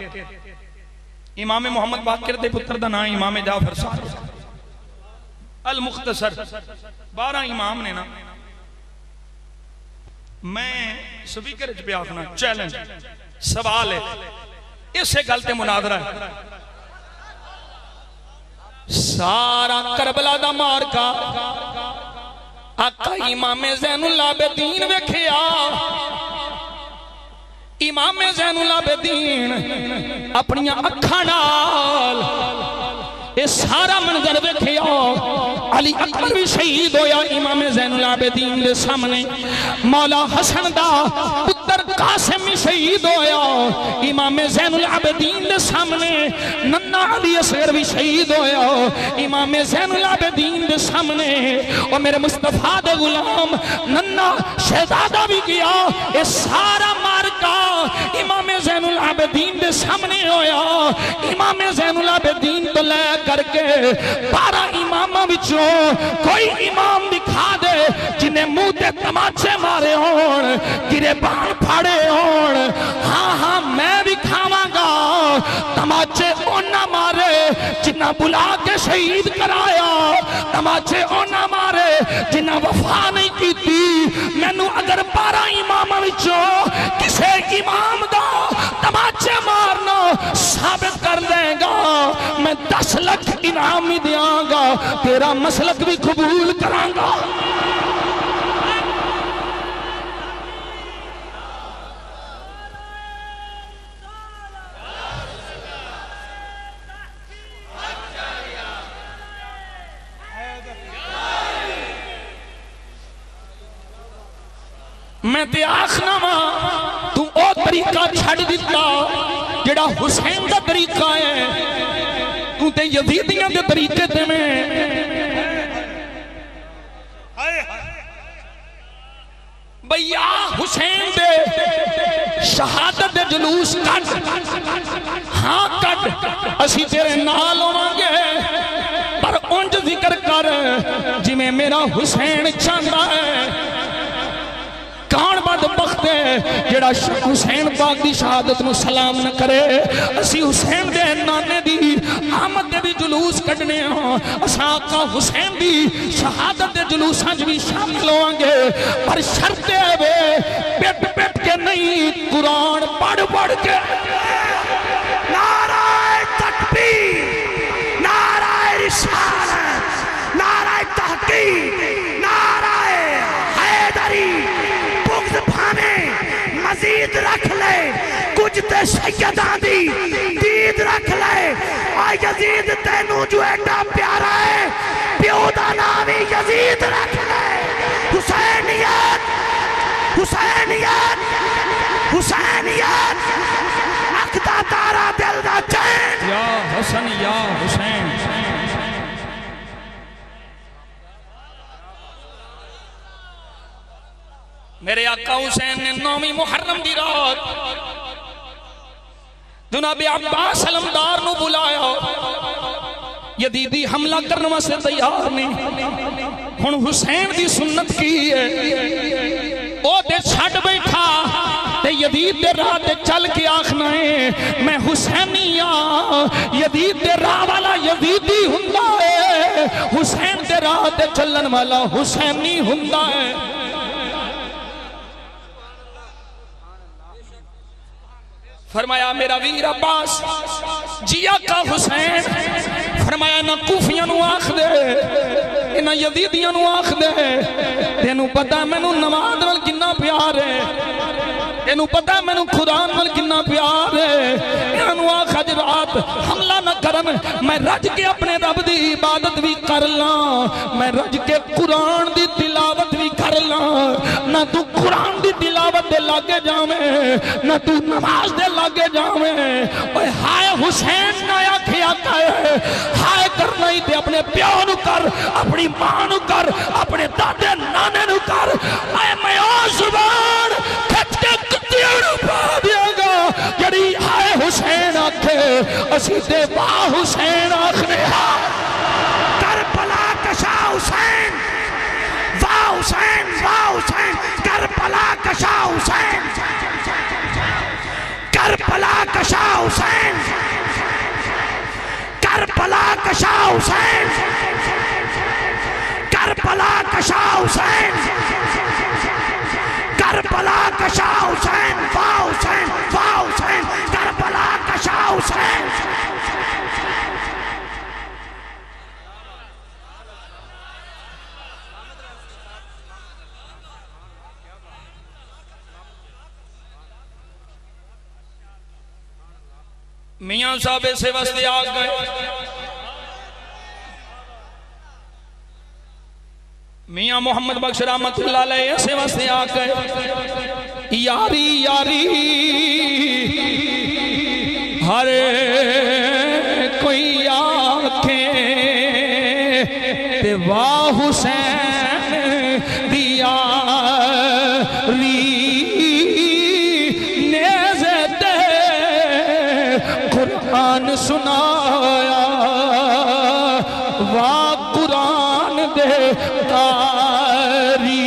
इमाम मुहम्मद बाकिर के पुत्र का नाम इमाम जाफर सादिक अल मुख्तसर। 12 इमाम ने ना। मैं स्पीकर च पे आखना चैलेंज सवाल है, इसे गल ते मुनादरा है। सारा करबला दा मारका आका इमाम ज़ैनुल आबिदीन वेखिया। इमाम ज़ैनुल आबिदीन अपनियां अखां नाल ये सारा मंजर वेखिया। अली अकबर भी शहीद होया इमाम ज़ैनुल आबिदीन के सामने। मौला हसन दा पुत्र कासिम भी शहीद होया इमाम ज़ैनुल आबिदीन के सामने। नन्ना अली असगर भी शहीद होया इमाम ज़ैनुल आबिदीन के सामने। और मेरे मुस्तफा दे गुलाम नन्ना शहजादा भी गया। ये सारा मारका इमाम ज़ैनुल आबिदीन के सामने होया। इमाम ज़ैनुल आबिदीन तो ले करके 12 इमामा विचों कोई इमाम दिखा दे जिन्हें मुंह ते तमाचे मारे होण, गिरेबान फाड़े होण। हाँ हाँ मैं भी खावांगा। तमाचे ओना मारे जिन्ना बुला के शहीद कराया, तमाचे ओना मारे जिन्ना वफा नहीं की। मैनू अगर 12 इमामा विचों किसे इमाम दा तमाचे मारना साबित कर देगा, मैं 10 लाख इनाम ही दियांगा, तेरा मसलक भी कबूल करांगा। मैं ते आखना वा तू ओ तरीका छड़ दिता जेड़ा हुसैन का तरीका है। तू ते यजीदियां दे तरीके ते में भैया हुसैन दे शहादत दे जुलूस कट। हाँ कट, असी तेरे नाल होवांगे, पर उंज जिक्र कर जिवें मेरा हुसैन चाहता है। कौन बदबख्त है जेड़ा हुसैन पाक की शहादत नूं सलाम न करे। असी हुसैन दे नाने दी आमद दे भी जुलूस कढने हां। असां आका हुसैन दी शहादत दे जुलूसां च भी शामिल होवांगे, पर शर्त है वे पिट पिट के नहीं, कुरान पढ़ पढ़ के। नाराए तकबीर, नाराए रिसालत, नाराए तहकीक, नाराए हैदरी। भावे मजीद रख ले कुछ ते सैयदा दी दीद रख ले। और यजीद तेनू जो एडा प्यारा है, प्यो दा नाम ही यजीद रख ले। हुसैनियत, हुसैनियत, हुसैनियत, अख दा तारा दिल दा चैन। या हसन या हुसैन। मेरे आका हुसैन ने 9वीं मुहर्रम की रात जनाब अब्बास अलमदार नू बुलाया, यजीदी हमला करने वास्ते तैयार नहीं। हुण हुसैन दी सुन्नत की है, ओ ते छड़ बैठा ते यजीद दे राह ते चल के आखना है मैं हुसैनी आ। यजीद दे राह वाला यजीदी हुंदा है, हुसैन दे राह ते चलन वाला हुसैनी हुंदा है। फरमाया मेरा वीर अब्बास जिया का हुसैन, फरमाया ना कूफियां नू आख दे, इन्हां यजीदियां नू आख दे, तेनू पता मैनू नमाज नाल किन्ना प्यार है, तेनू पता मैनू खुदा नाल किन्ना प्यार है। इन्हां आख अज रात हमला ना करन, मैं रज के अपने रब दी इबादत भी कर ला, मैं रज के कुरान दी तिलावत भी कर ला। ना तू कुरान दी तिलावत दे लागे जावे, ना तू नमाज दे लागे जावे। ओए हाय हुसैन ना आखिया कर, हाय करना ही ते अपने प्यो नू कर, अपनी मां नू कर, अपने दादे नाने नू कर। मैं ओ जुबान खच के कुत्तियां नू पा दियागा जड़ी हाय हुसैन आखे, असी ते वाह हुसैन आखने। करबला कशा हुसैन, वाह हुसैन, वाह हुसैन, करबला कशा हुसैन, करबला कशा हुसैन, करबला कशा हुसैन, करबला कशा हुसैन, करबला कशा हुसैन, वाह हुसैन, वाह हुसैन, करबला कशा हुसैन। मियां साहब ऐसे वास्ते आ गए, मियां मोहम्मद बख्श रहमतुल्लाह अलैह ऐसे वास्ते आ गए। यारी यारी हर कोई आखे ते वाह हुसैन दिया कुरान सुनाया, वाह कुरान दे तारी।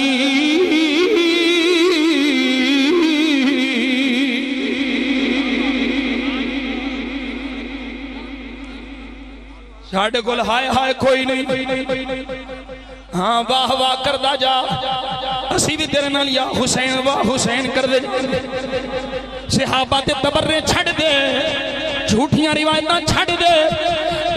साढ़े कोल हाय हाय कोई नहीं, हाँ वाह वाह करदा जा, असी भी तेरे नाल या हुसैन वाह हुसैन कर दे। सहाबा ते तबर्रे छड़ दे, झूठियां रिवायतां छड़ दे,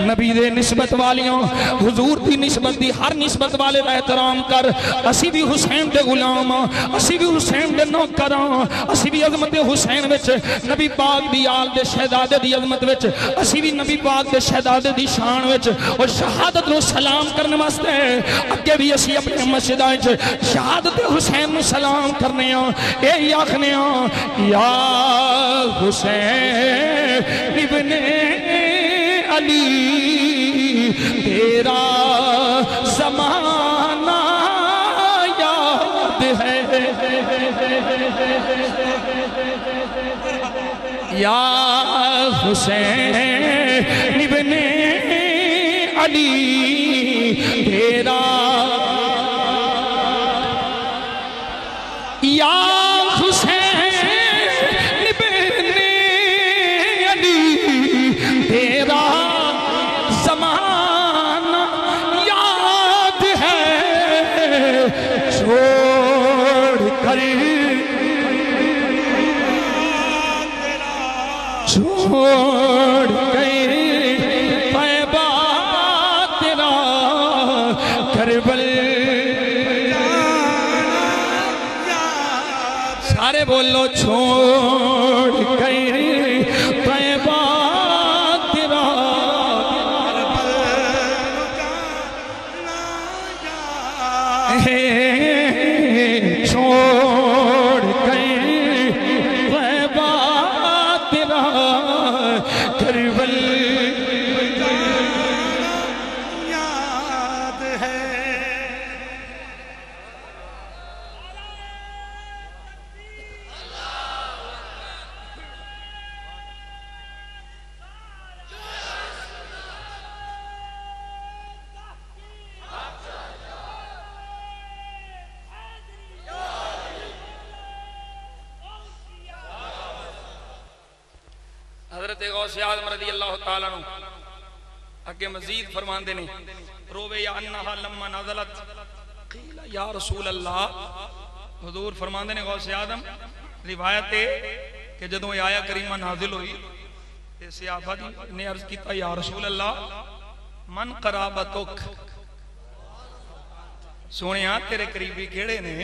नबी दे निस्बत वालियों हुजूर दी निस्बत दी हर निस्बत वाले का एहतराम कर। असी भी हुसैन दे गुलाम, असी भी हुसैन दे नौकर, असी भी अजमत हुसैन विच नबी पाक दी आल दे शहजादे दी अजमत विच, असी भी नबी पाक दे शहजादे दी शान विच और शहादत नु सलाम करने वास्ते अगे भी असी अपने मस्जिदां विच शहादत हुसैन नु सलाम करने यही आखने या हुसैन इब्ने अली तेरा ज़माना याद है, या हुसैन इब्ने अली तेरा, या छोड़ गए तैबा तेरा करबल। सारे बोलो छोड़ गए तैबा तेरा, छोड़ गए तैबा तेरा करबल। हजरत गौसे आज़म रज़ी अल्लाह तआला अन्हु अगे मजीद फरमाते ने रोवे या अन्नहा लम्मा नज़लत क़ील या रसूल अल्लाह हुजूर फरमाते ने गौसे आज़म रिवायत है कि जदों आया करीमा नाजिल हुई ते सहाबा ने अर्ज किया या रसूल अल्लाह मन कराबतुक सोने तेरे करीबी केड़े ने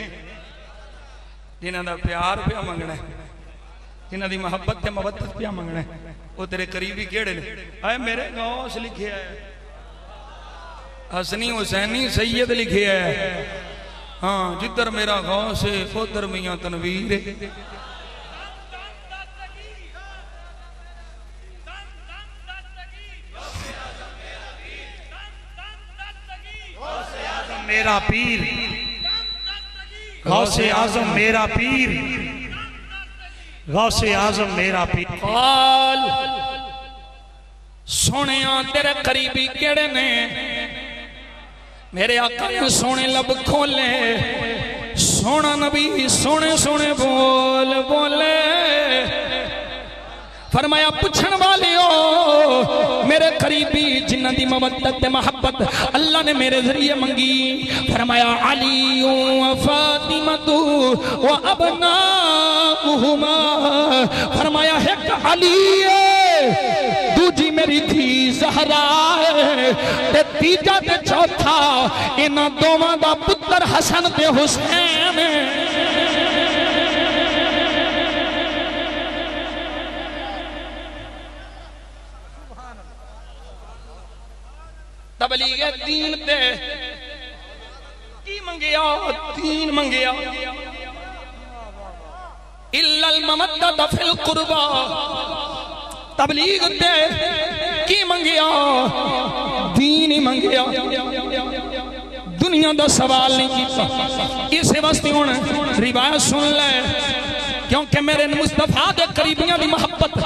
जिन्हां दा प्यार पिया मंगना है जिन्हां दी मोहब्बत ते मवद्दत पिया मंगना है वो तेरे करीबी केड़े ने आए मेरे गौस लिखे है हसनी हुसैनी सैयद लिखे है हाँ जिधर मेरा गौस है उधर मियां तनवीर है मेरा पीर गौसे आजम मेरा पीर गौसे आजम मेरा पीर सोने तेरे करीबी केड़े ने मेरे आका ने सोने लब खोले सोना नबी सोने सोने बोल बोले फरमाया पूछन वाले हो मेरे करीबी जिन्हां दी मवद्दत ते मोहब्बत अल्लाह ने मेरे जरिए मंगी फरमाया अली व फातिमा व अबनाहुमा फरमाया एक अली है दूजी मेरी थी ज़हरा है ते तीजा ते चौथा इन्हां दोवां दा पुत्र हसन ते हुसैन तबलीग दीन ते की मंगिया दीन मंगिया इल्लल ममद्दत फिल कुर्बा तबलीग ते की मंगिया दीन ही मंगिया दुनिया दा सवाल नहीं किया इस वास्ते हुण रिवायत सुन ले क्योंकि मेरे मुस्तफा दे करीबियां दी मोहब्बत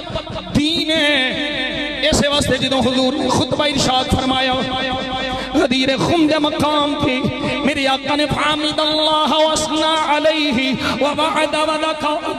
दीन है इस वास्ते जो हुजूर ने खुतबा इरशाद फरमाया गदीर खुम दे मकाम पे मेरे आका ने फामिद अल्लाह वसना अलैहि व वअद व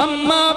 अम्मा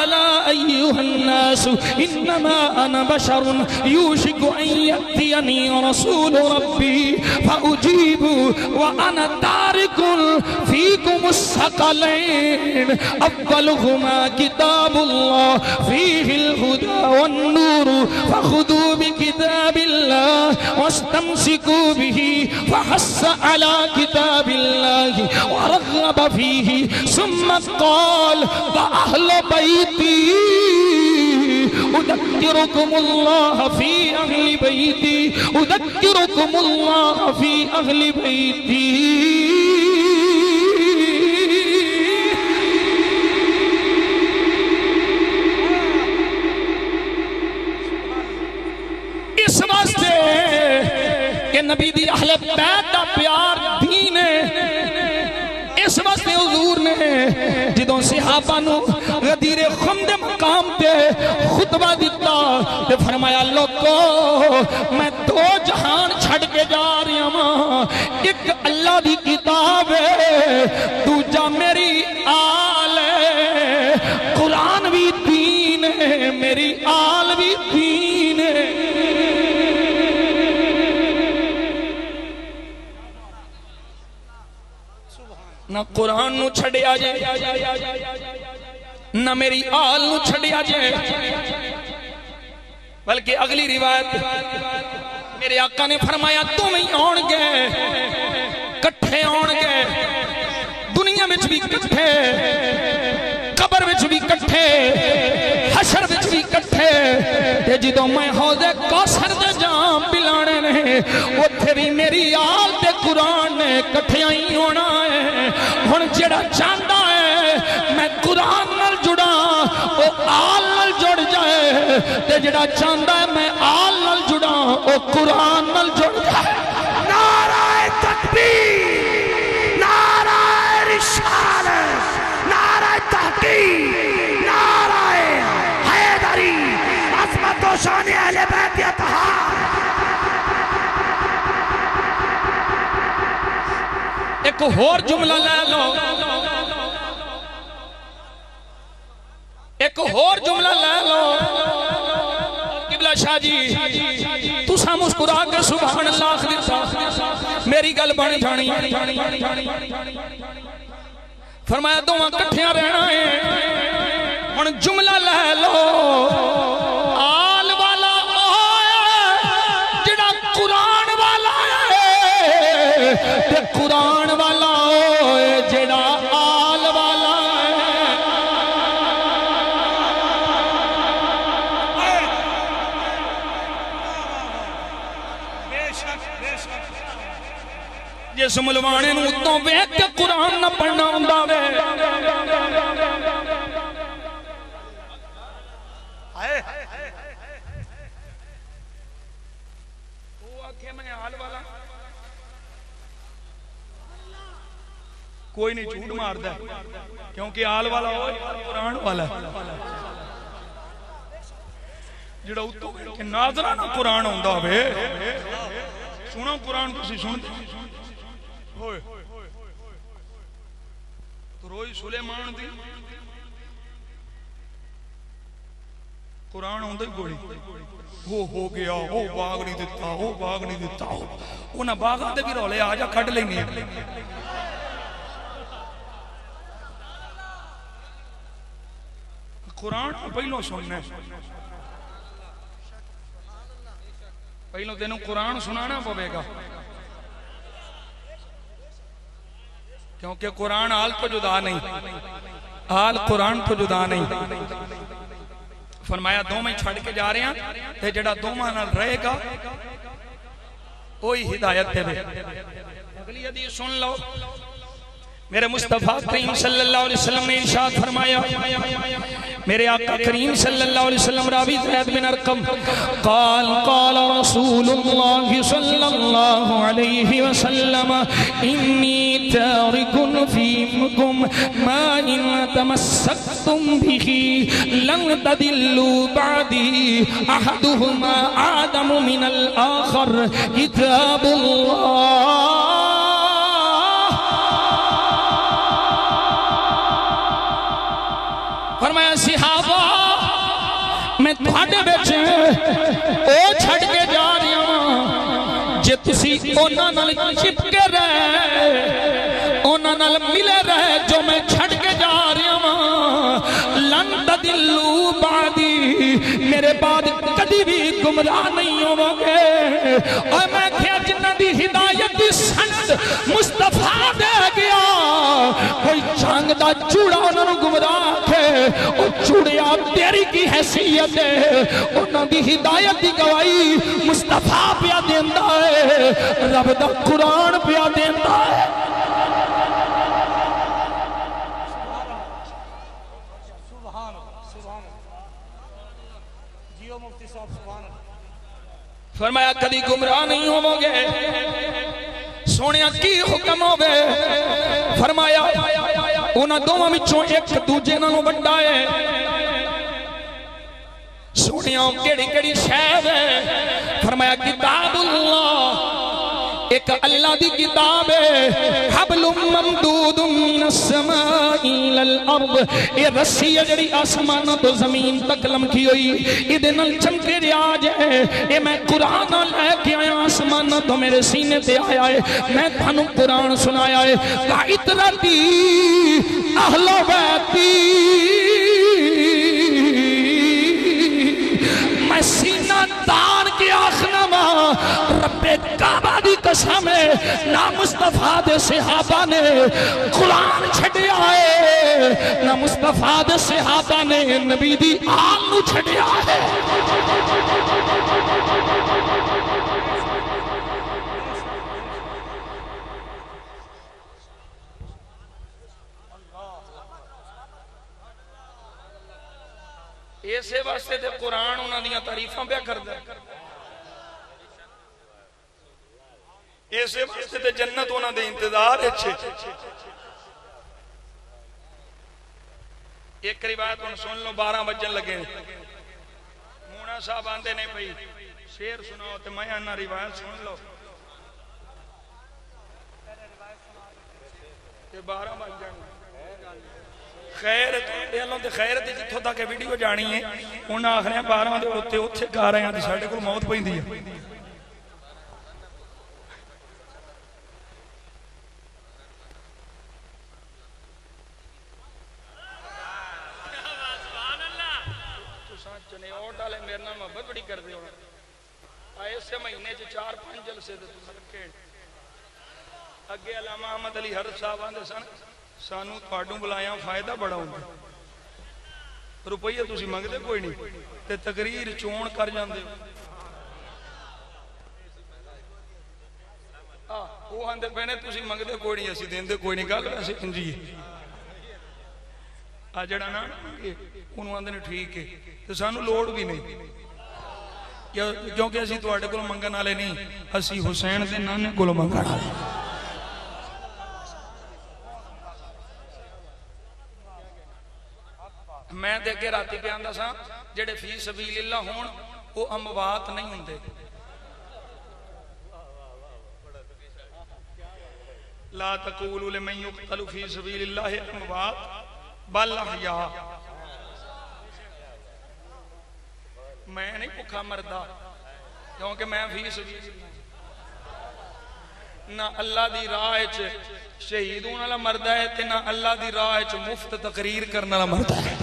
अला अय्युहन नास इन्नमा अना बशर युशिक अन यअतियनी रसूल रब्बी फउजीबु व अना तारिकुन फीकुमुस सकलैन अव्वलुहुमा किताबुल्लाह फीहिल हुदा वन नूर फखुदू बिकिताबिल्लाह वस्तमसिकू बिही फहस्स अला किताबिल्लाह व रग़ब फीही सुम्मा क़ाल व अहल बैती उज़क्किरुकुमुल्लाह फी अहली बैती उज़क्किरुकुमुल्लाह फी अहली बैती इस वास्ते कि नबी दी अहले बैत दा प्यार दीन है इस वास्ते हुजूर ने जदों सहाबा नू गदीर खुम दे मकाम ते खुतबा दिता ते फरमाया लोगो मैं दो जहान छड़ के जा रहा हां एक अल्लाह दी किताब है दूजा मेरी आल है कुरान भी दीन है मेरी आल भी दीन है ना कुरान नू छड़िया जे ना मेरी आल नू छड़िया जे बल्कि अगली रिवायत मेरे आका ने फरमाया तुम ही आउणगे कट्ठे आउणगे दुनिया विच भी कट्ठे कबर विच भी कट्ठे हशर विच भी कट्ठे ते जदों मैं हौज़े कौसर दे जाम पिलाने ने उत्थे भी मेरी आल ते कुरान ने कट्ठिया ही होना है हुण जेड़ा चाहता है मैं कुरान नाल जुड़ा वो आल नाल जुड़ जाए ते जेड़ा चाहता है मैं आल नाल जुड़ा वो कुरान नाल जुड़ जाए नाराए तकबीर नाराए रिसालत नाराए तहकीक नाराए हैदरी अज़मत व शान अहले बैत अतहार एक होर जुमला ले लो एक होर जुमला ले लो किबला शाह जी तुसा मुस्कुरा के सुभान अल्लाह दिता मेरी गल बन जानी फरमाया दोवां इकट्ठियां रहना है हुण जुमला ले लो आल वाला जिहड़ा कुरान वाला है ते कुरान वाला जिहड़ा आल वाला जिस मुलवाने नूं उतों वेख के कुरान ना पढ़ना हुंदा वे कोई नहीं झूठ मारदा क्योंकि आल वाला हो कुरान वाला जिहड़ा उतों के नाज़रा ना कुरान हुंदा वे सुनो कुरान तुसीं सुनदे तो रोई सुलेमान दी कुरान आंदा ही गोली वो हो गया वो बाग नहीं दिता वो बाग नहीं दिता उन्हें बागा दे भी रौले आ जा कट लेने कुरान पहलों सुनना पहलों तेन कुरान सुनाना पवेगा क्योंकि कुरान आल तो जुदा नहीं आल कुरान तो जुदा नहीं फरमाया दो में छड़ के जा रहे हैं ते जेड़ा दोवां नाल रहेगा वही हिदायत देवे अगली हदीस सुन लो मेरे मुस्तफा करीम सल्लल्लाहु अलैहि वसल्लम ने इरशाद फरमाया मेरे आका करीम सल्लल्लाहु अलैहि वसल्लम रावी ज़ैद बिन अरकम क़ाल क़ाल रसूलुल्लाह सल्लल्लाहु अलैहि वसल्लम इन्नी तारिकुन फीकुम मा इन तमस्सकतुम बिही लन तदिल्लु बअदी अहदुहुमा आदमु मिनल आखर किताबुल्लाह फरमाया सिहाबा मैं तुहाडे विच ओ छड़ के जा रहा हां जे तुसी उन्हां नाल चिपके रहे उन्हां नाल मिले रहे जो मैं छड़ के जा रहा हां लन तदिल्लु बादी मेरे बाद कभी भी गुमराह नहीं होवोगे और मैं क्या जिन्हां दी हिदायत दी सनद मुस्तफा दे गया कोई जंग दा चूड़ा उन्हां गुमराह के ओ चूड़िया तेरी की हैसियत है उन्हां दी हिदायत दी गवाही मुस्तफा पिया देंदा है रब दा कुरान पिया देंदा है सुभान सुभान जियो मुफ्ती साहब सुभान फरमाया कभी गुमराह नहीं होवोगे सोनिया की हुक्म होवे फरमाया उन्हां दोवां विचों एक दूजे नालों वड्डा है सोनिया केड़ी केड़ी शै है फरमाया किताबुल्लाह एक अल्लाह दी किताब है हबलुम ममदूदुम मिनस समाई इलल अर्द ये रस्सी है जेड़ी आसमानों तो जमीन तक लमकी हुई इदे नाल चमके रियाज है ये मैं कुरान लेके आया आसमानों तो मेरे सीने ते आया है मैं थानू कुरान सुनाया है का इतरती अहलो बैती मैं सीना तान के आखना रब्बे काबा दी कसम है ना मुस्तफा दे सहाबा ने कुरान छड़िया है ना मुस्तफा दे सहाबा ने नबी दी आल नू छड़िया है इसे वास्ते ते कुरान उन्हां दियां तारीफां पे करदा इसे वास्ते ते जन्नत उन्हां दे इंतजार अच्छे एक रिवायत हुण सुन लो 12 बजन लगे मूना साहब आंदे ने भाई शेर सुनाओ ते मैं आना रिवायत सुन लो ये 12 बज जाने खैर तो खैर जितों तक वीडियो जानी है उन्हें आखने 12 के उत्ते उत्थे गा रहे हैं साढ़े को मौत पैंदी है। चनेओट वाले मेरे नाल मोहब्बत बड़ी करते हो इस महीने 4-5 जलसे अगे अलामा अहमद अली हर साहब आते सन सानू तुहाडू बुलाया फायदा बड़ा होंदा रुपये तुसीं मंगदे कोई नहीं ते तकरीर चोण कर जांदे वो आंदे पैने तुसीं मंगदे कोई नहीं असीं देंदे कोई नहीं गल वैसे इंजी आ जड़ा ना उन्होंने आंदे ने ठीक है तो सानू लोड़ भी नहीं क्योंकि असीं तुहाडे कोल मंगण वाले नहीं असीं हुसैन दे नाने कोल मंगण वाले। मैं ते अगे राती पे आंदा सा जेड़े फी सबीलिल्लाह होण वो अमवात नहीं हुंदे ला तकूलू लिमन युक़तलु फी सबीलिल्लाह अमवात बल अहया। मैं नहीं भुखा मरदा क्योंकि मैं फी सबीलिल्लाह ना अल्लाह दी राह च शहीद होने वाला मरदा है ते ना अल्लाह दी राह च मुफ्त तकरीर करने वाला मरदा है।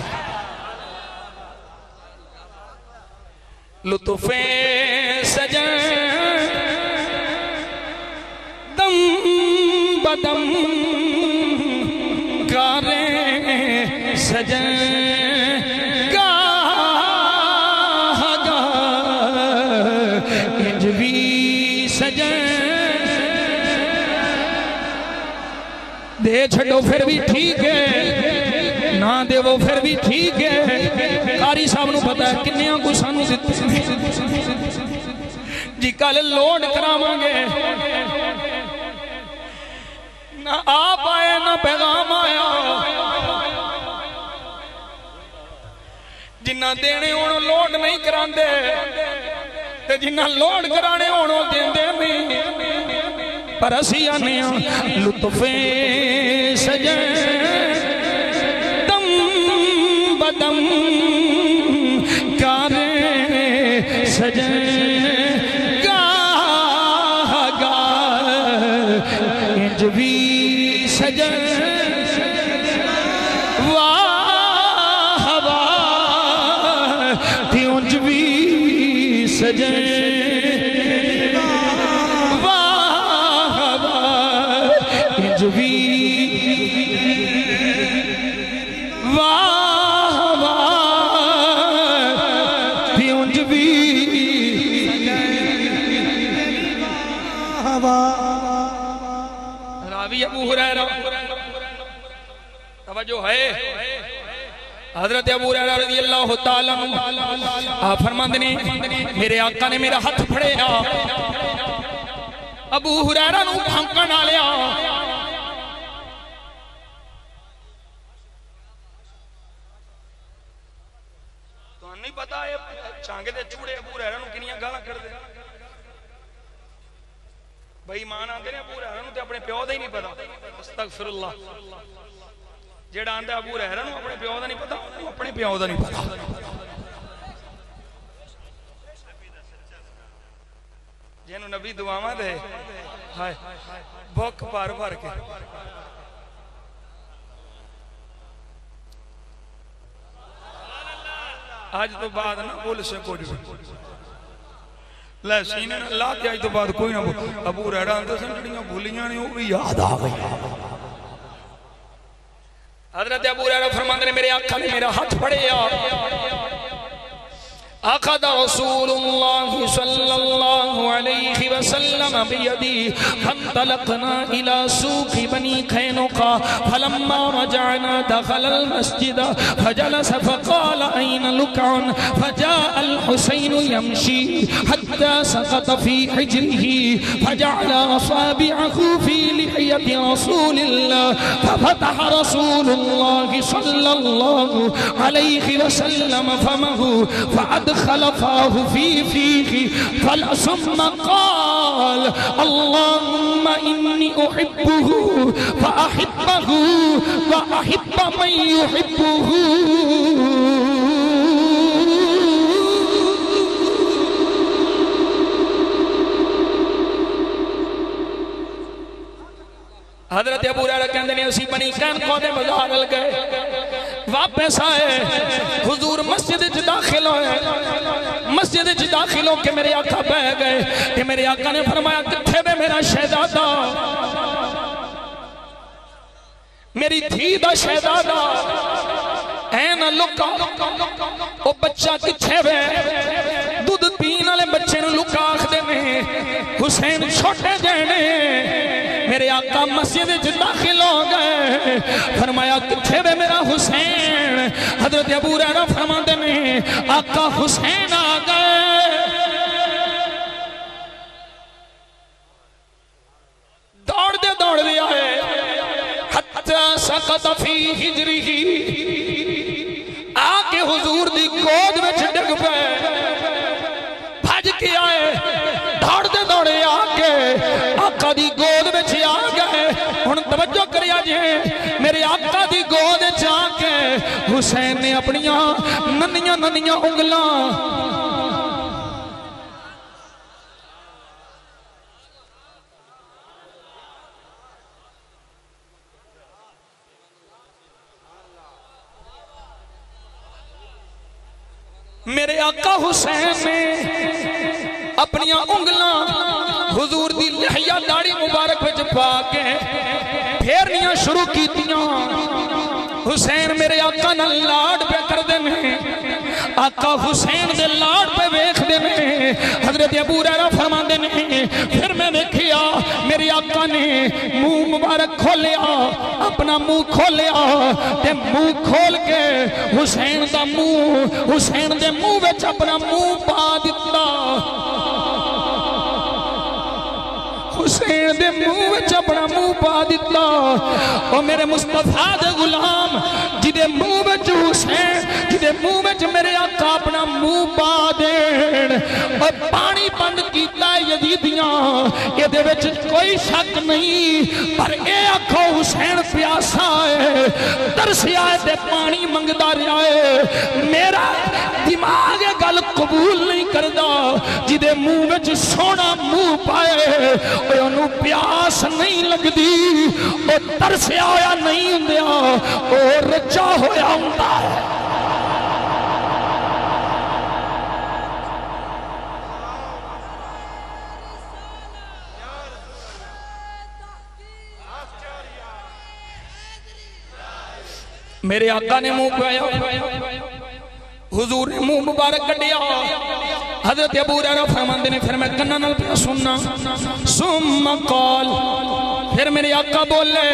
लुत्फ़े सजन दम बदम गारे सजन गागा इंज भी सजन दे छो फिर भी ठीक है ना देवो फिर भी ठीक है। कारी साहब नूं पता है किन्नियां को सानू जी कल लोड करावांगे ना आप आए ना पैगाम आया जिन्ना देने होण लोड नहीं करांदे ते जिन्ना लोड कराने होण देंदे नहीं पर असी आने लुत्फ़े सजन दम बदम गारे सजन गागा इंज भी सजन वाह वाह इंज भी सजन भी वाह वाह उंज भी रावी अबू हुरैरा तवज्जो है हजरत अबू हुरैरा रज़ियल्लाहु ताला आप फरमाते ने मेरे आका ने मेरा हाथ फड़िया अबू हुरैरा नूं भौंकण वालिया नहीं पता है चांगे दे चूड़े अबू हुरैरा नूं किन्नियां गालां कढदे बेईमान आंदे ने अबू हुरैरा नूं ते अपने प्यो दा ही नहीं पता अस्तगफिरुल्लाह जेड़ा आंदा अबू हुरैरा नूं अपने प्यो दा नहीं पता अपने प्यो दा नहीं पता जिन्हों नबी दुआवां दे हाय भुख भर भर के आज तो बाद ना बोल से कुछ भी लै सीने ला के आज तो बाद कोई ना बोल अबू हुरैरा आंदे सन जड़ियां भूलियां ने वो भी याद आ गई। हजरत अबू हुरैरा फरमाते ने मेरे आका ने मेरा हाथ फड़िया अखद रसूलुल्लाह सल्लल्लाहु अलैहि वसल्लम बियदी फंतलकना इला सूक बनी खैनुका फलम्मा रजअना दखलल मस्जिद फजलस फकाल अयन लुकअन फजाअ अल हुसैन यमशी हत्ता सकत फी हिजरिही फजअल असाबिअहु फी लिहयति रसूलिल्लाह फफतह रसूलुल्लाह सल्लल्लाहु अलैहि वसल्लम फमहु खलफाहु फी फीही फलसुम्मा क़ाल अल्लाहुम्मा इन्नी उहिब्बुहु फअहिब्ब अहिब्बहू व अहिब्ब मन युहिब्बुहू। हजरत अबू हुरैरा कहते हैं असी बनी कैनका दे बाजार ल गए, वापस आए, हुजूर मस्जिद च दाखिल होए, मस्जिद च दाखिल होके मेरे आका बह गए कि मेरे आका ने फरमाया किथे वे मेरा शहजादा, मेरी धी दा शहजादा, ऐ ना लुका ओ बच्चा किथे वे। दूध पीने वाले बच्चे नूं लुका आखदे ने, हुसैन छोटे जने। मेरे आका मस्जिद च दाखिल हो गए, फरमाया किथे वे मेरा हुसैन। हजरत अबू हुरैरा फरमाते ने आका हुसैन आ गए, दौड़ते आए, हत्ता सकत फी हिजरिही, आके हुजूर दी गोद में डिग पे, भज के आए, दौड़े आके आका दी गोद में आ गए। हुण तवज्जो करिया जे, मेरे आका दी गोद च आके हुसैन ने अपनियां नन्नियां नन्नियां उंगलां मेरे आका हुसैन ने अपनियां उंगलां हुजूर दी लहिया दाढ़ी मुबारक विच पा के फेरनियां शुरू कीतियां। हुसैन मेरे आका नाल लाड पे करदे ने, आका हुसैन दे लाड पे वेखदे ने। हजरत अबू हुरैरा फरमांदे ने फिर मैं देखिया मेरे आका ने मुंह मुबारक खोलिया, अपना मुंह खोलिया ते मुंह खोल के हुसैन दा मुंह, हुसैन दे मुंह विच अपना मुंह पा दिता। हुसैन दे मुंह विच अपना मुंह पा दिता। ओ मेरे मुस्तफा दे गुलाम जिदे मुंह विच हुसैन, जिदे मुंह विच मेरे आका अपना मुंह पा देन, और पानी बंद कीता यजीदियां, इहदे विच कोई शक नहीं। पर ए आखो हुसैन प्यासा है, तरसिया है ते पानी मंगदा रहा है। मेरा दिमाग ये गल कबूल नहीं करदा, जिदे मुंह विच सोना मुंह पाए ओनू प्यास नहीं लगदी, ओ तरसिया होया नहीं हुंदा, ओ रचा होया हुंदा है। मेरे आका ने मुंह पाया, हुजूर ने मुंह मुबारक कटिया। हजरत अबू हुरैरा फरमाते ने फिर मैं कन्ना नाल पिया सुनना। सुम्मा क़ाल, फिर मेरे आका बोले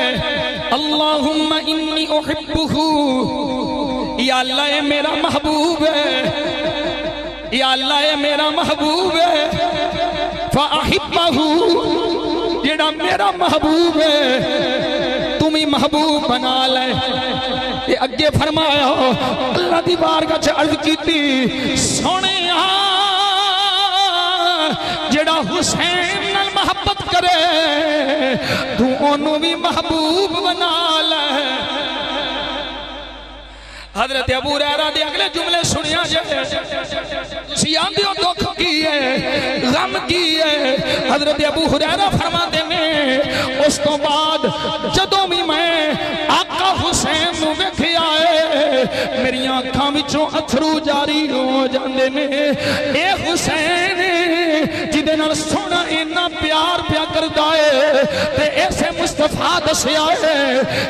अल्लाहुम्मा इन्नी उहिब्बुहु, या अल्लाह ये मेरा महबूब है, या अल्लाह ये मेरा महबूब है। फ़अहिब्बहु, जेड़ा मेरा महबूब है तुम ही महबूब बना ले। ये अगे फरमाया अल्लाह दी बारगाह च अर्ज की, सोने जेड़ा हुसैन नाल मोहब्बत करे तू ओनू भी महबूब बना ले। हजरत अबू हुरैरा दे अगले जुमले सुनिया जाए, सियां दी दुख की है, गम की है। हजरत अबू हुरैरा फरमाते ने उस तो बाद जदों भी मैं आका हुसैन नूं वेखिया है मेरी आंखां विचों अथरू जारी हो जांदे ने। ए हुसैन जिदे नाल सोना इन्ना प्यार प्या करदा है ते ऐसे मुस्तफा दसिया है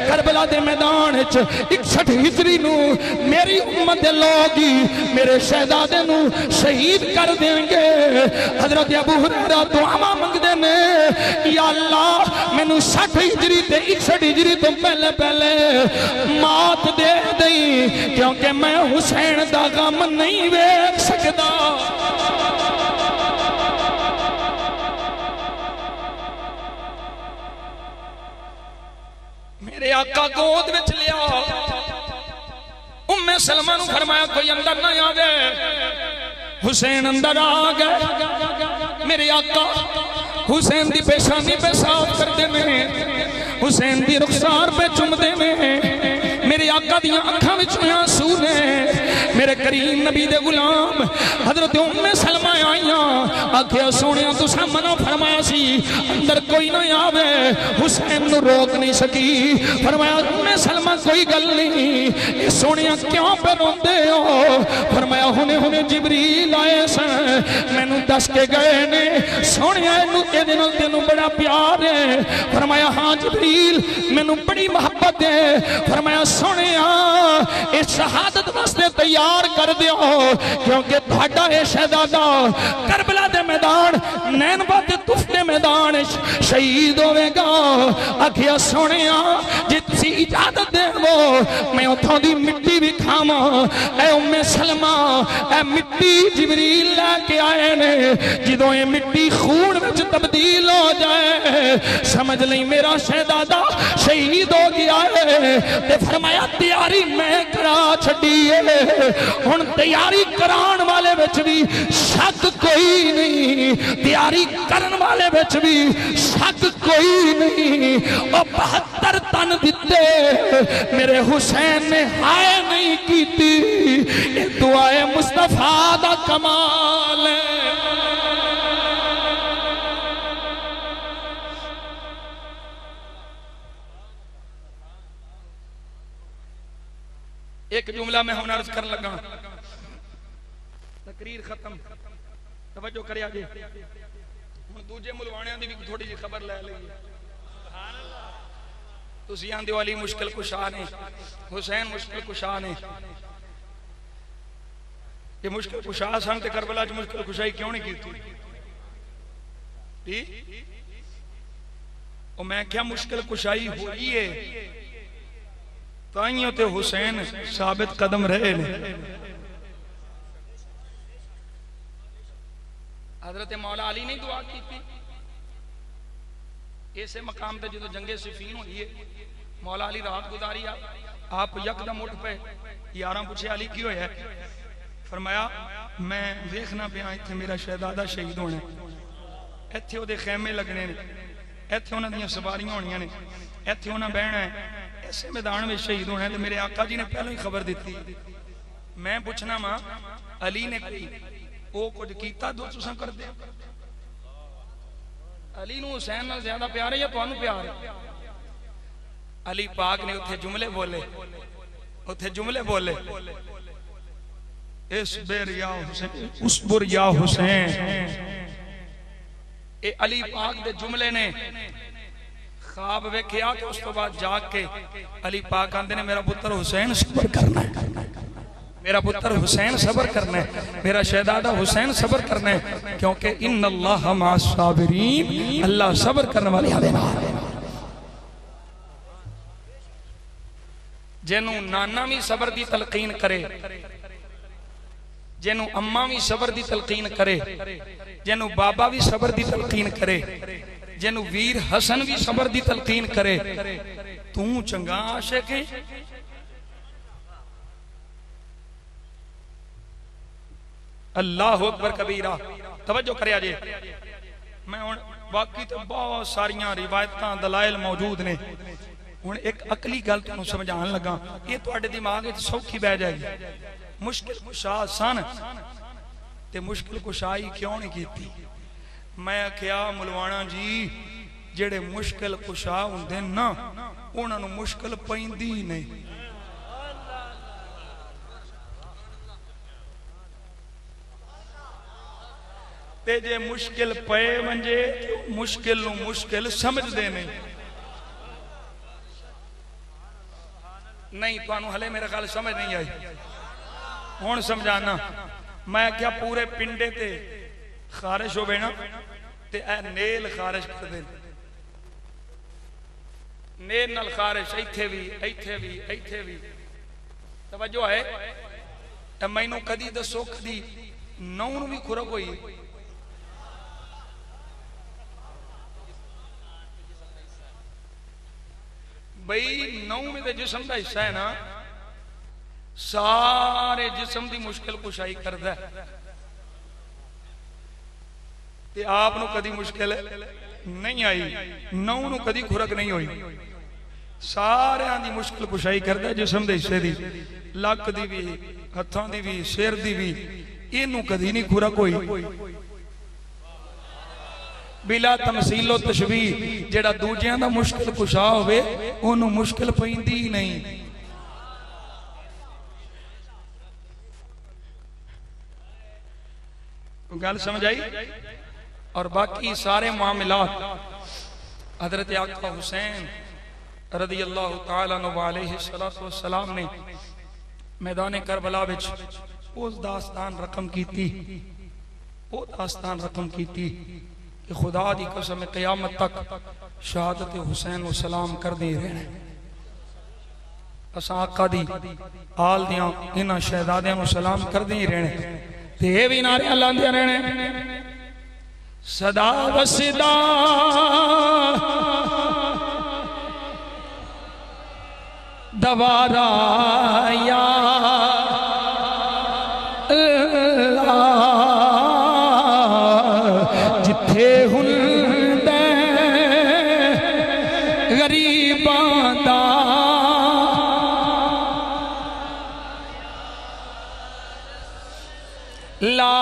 करबला दे मैदान च 61 हिजरी नूं मेरी उम्मत दे लोग ही मेरे शहजादे नूं शहीद कर देंगे। हजरत अबू हुरैरा दुआवां मंगदे ने, या अल्लाह मैनू 60 हिजरी ते 61 हिजरी तो पहले पहले मौत दे दई, क्योंकि मैं हुसैन दा गम नहीं वेख सकदा। मेरे आका गोद विच लिया, उम्मे सलमा नूं फरमाया कोई अंदर ना आवे। हुसैन अंदर आ गए। मेरे आका हुसैन दी पेशानी पे साफ करते हैं। हुसैन दी रुखसार पे चुमदे ने मेरे आका दियां अखां विचों आंसू ने मेरे करीम नबी दे गुलाम हजरत उम्मे सलमा आईयां आखिया सोनिया तुसां मना फरमाया सी अंदर कोई ना आवे हुसैन नु रोक नहीं सकी फरमाया उम्मे सलमा कोई गल नहीं ये सोनिया क्यों पे रोंदे हो फरमाया हुने हुने जिबरील आए सन मैनू दस के गए ने सोनिया इहदे नाल तैनू बड़ा प्यार है फरमाया हाँ जिबरील मैनू बड़ी मोहब्बत है फरमाया सोनिया इस शहादत वास्ते तैयार कर दियो क्योंकि तुहाडा ये शहजादा करबला दे मैदान नैनवा दे तुफ दे मैदान शहीद होवेगा आखिया सोनिया जे तुसी इजाजत देवो मैं उथों दी मिट्टी भी खावां ऐ उम्मे सलमा ऐ मिट्टी जिबरील लेके आए ने जदों ये मिट्टी खून विच तब्दील हो जाए समझ नहीं मेरा शहजादा शहीद हो गया है ते फरमाया तैयारी मैं करा छड्डी है हुण तैयारी कराण वाले विच भी शक कोई नहीं तैयारी करन वाले विच भी शक कोई नहीं ओ 72 तन दिते मेरे हुसैन ने हाय नहीं कीती ये दुआए मुस्तफा दा कमाल है एक जुमला मैं हुन अर्ज कर लगा तकरीर खत्म तवज्जो करिया जे हुन दूजे मुलवाणियां दी भी थोड़ी जी खबर ले लईए सुभान अल्लाह तुसी आंदे वाली मुश्किल कुशा ने हुसैन मुश्किल कुशा ने ये मुश्किल कुशा सन ते करबला च मुश्किल कुशाई क्यों नहीं कीती और मैं क्या मुश्किल कुशाई हुई है ताइयों ते हुसैन साबित कदम रहे ने हजरत मौला अली ने दुआ की थी ऐसे मकाम पे जो जंगे सिफीन हुई है मौला अली रात गुजारी आप यकदम उठ पे यारां पूछे अली की होया फरमाया मैं देखना पिया इत्थे मेरा शहजादा शहीद होना इत्थे ओदे खैमे लगने ने इत्थे उन्हां दियां सवारियां होणियां ने इत्थे उन्हां बहना है ऐसे मैदान में शहीद होना है तो मेरे आका जी ने पहले ही खबर दी मैं पूछना वा अली ने कोई वो कुछ कीता दो तुसां कर दे अली नूं हुसैन नाल ज्यादा प्यार है या तुहानूं प्यार है अली पाक ने उत्थे जुमले बोले इस्बिर या हुसैन उसबुर या हुसैन ए अली पाक दे जुमले ने ख्वाब वेख्या तो उस तो बाद जाग के अली पाक आंदे ने मेरा पुत्र हुसैन सबर करना है मेरा पुत्र हुसैन सबर करना है मेरा शहजादा हुसैन सबर करना है क्योंकि इन्नल्लाह मअस साबिरीन अल्लाह सबर करने वाले दे नाल है जिन्हों नाना भी सबर की तलकीन करे जिन्हों अम्मा भी सबर की तलकीन करे जिन्हों बाबा भी सबर की तलकीन करे जिन्हों वीर हसन भी सबर की तलकीन करे तू चंगा आशिक है अल्लाह अकबर कबीरा तवज्जो करिया जे मैं हुण बाकी तो बहुत सारियां रिवायतां दलाइल मौजूद ने हुण एक अकली गल तुहानूं समझाण लगा ये तुहाडे दिमाग विच सौखी बह जाएगी मुश्किल कुशा सन ते मुश्किल कुशाई क्यों नहीं कीती मैं आख्या मुलवाना जी जेड़े मुश्किल कुशा हुंदे ना उन्हां नूं मुश्किल पैंदी नहीं ते जे मुश्किल पे वंजे मुश्किल नूं मुश्किल समझदे नहीं तुहानूं हले मेरा गल समझ नहीं आई हुण समझाना मैं क्या पूरे पिंडे ते खारिश होवे ना ते ए नेल खारिश कर दे नेल नाल खारिश इत्थे भी तवज्जो है ते मैनूं कदी दसो कदी नौ नूं भी खुरक होई बई नौ में तो जिस्म का हिस्सा है ना सारे जिस्म की मुश्किल कुशाई करता है ते आप नु कदी मुश्किल नहीं आई, नौ नूं कदी खुरक नहीं हुई। सारियां दी मुश्किल कुशाई करदा जिस्म दे हिस्से दी, लक दी भी, हत्थां दी भी, सिर दी भी, इनू कदी नहीं खुरक हुई। बिला तमसीलो तशबीह, जेड़ा दूजियां दा मुश्किल कुशा होवे ओनू मुश्किल पैंदी ही नहीं। गल समझ आई? और बाकी सारे मामलात हजरत आका हुसैन रदी अल्लाह तआला अलैहि सल्लल्लाहु अलैहि वसल्लम ने मैदान करबला विच उस दास्तान रकम कीती, वो दास्तान रकम कीती कि खुदा दी कसम क़यामत तक शहादत हुसैन व सलाम कर दे रहने। असां आका दी आल दियां इन्हां शहजादियां नु सलाम कर दे रहने ते ये भी नारे लांदे रहने। सदा वसदा दवारा या जिथे हुंदे गरीबां दा ला,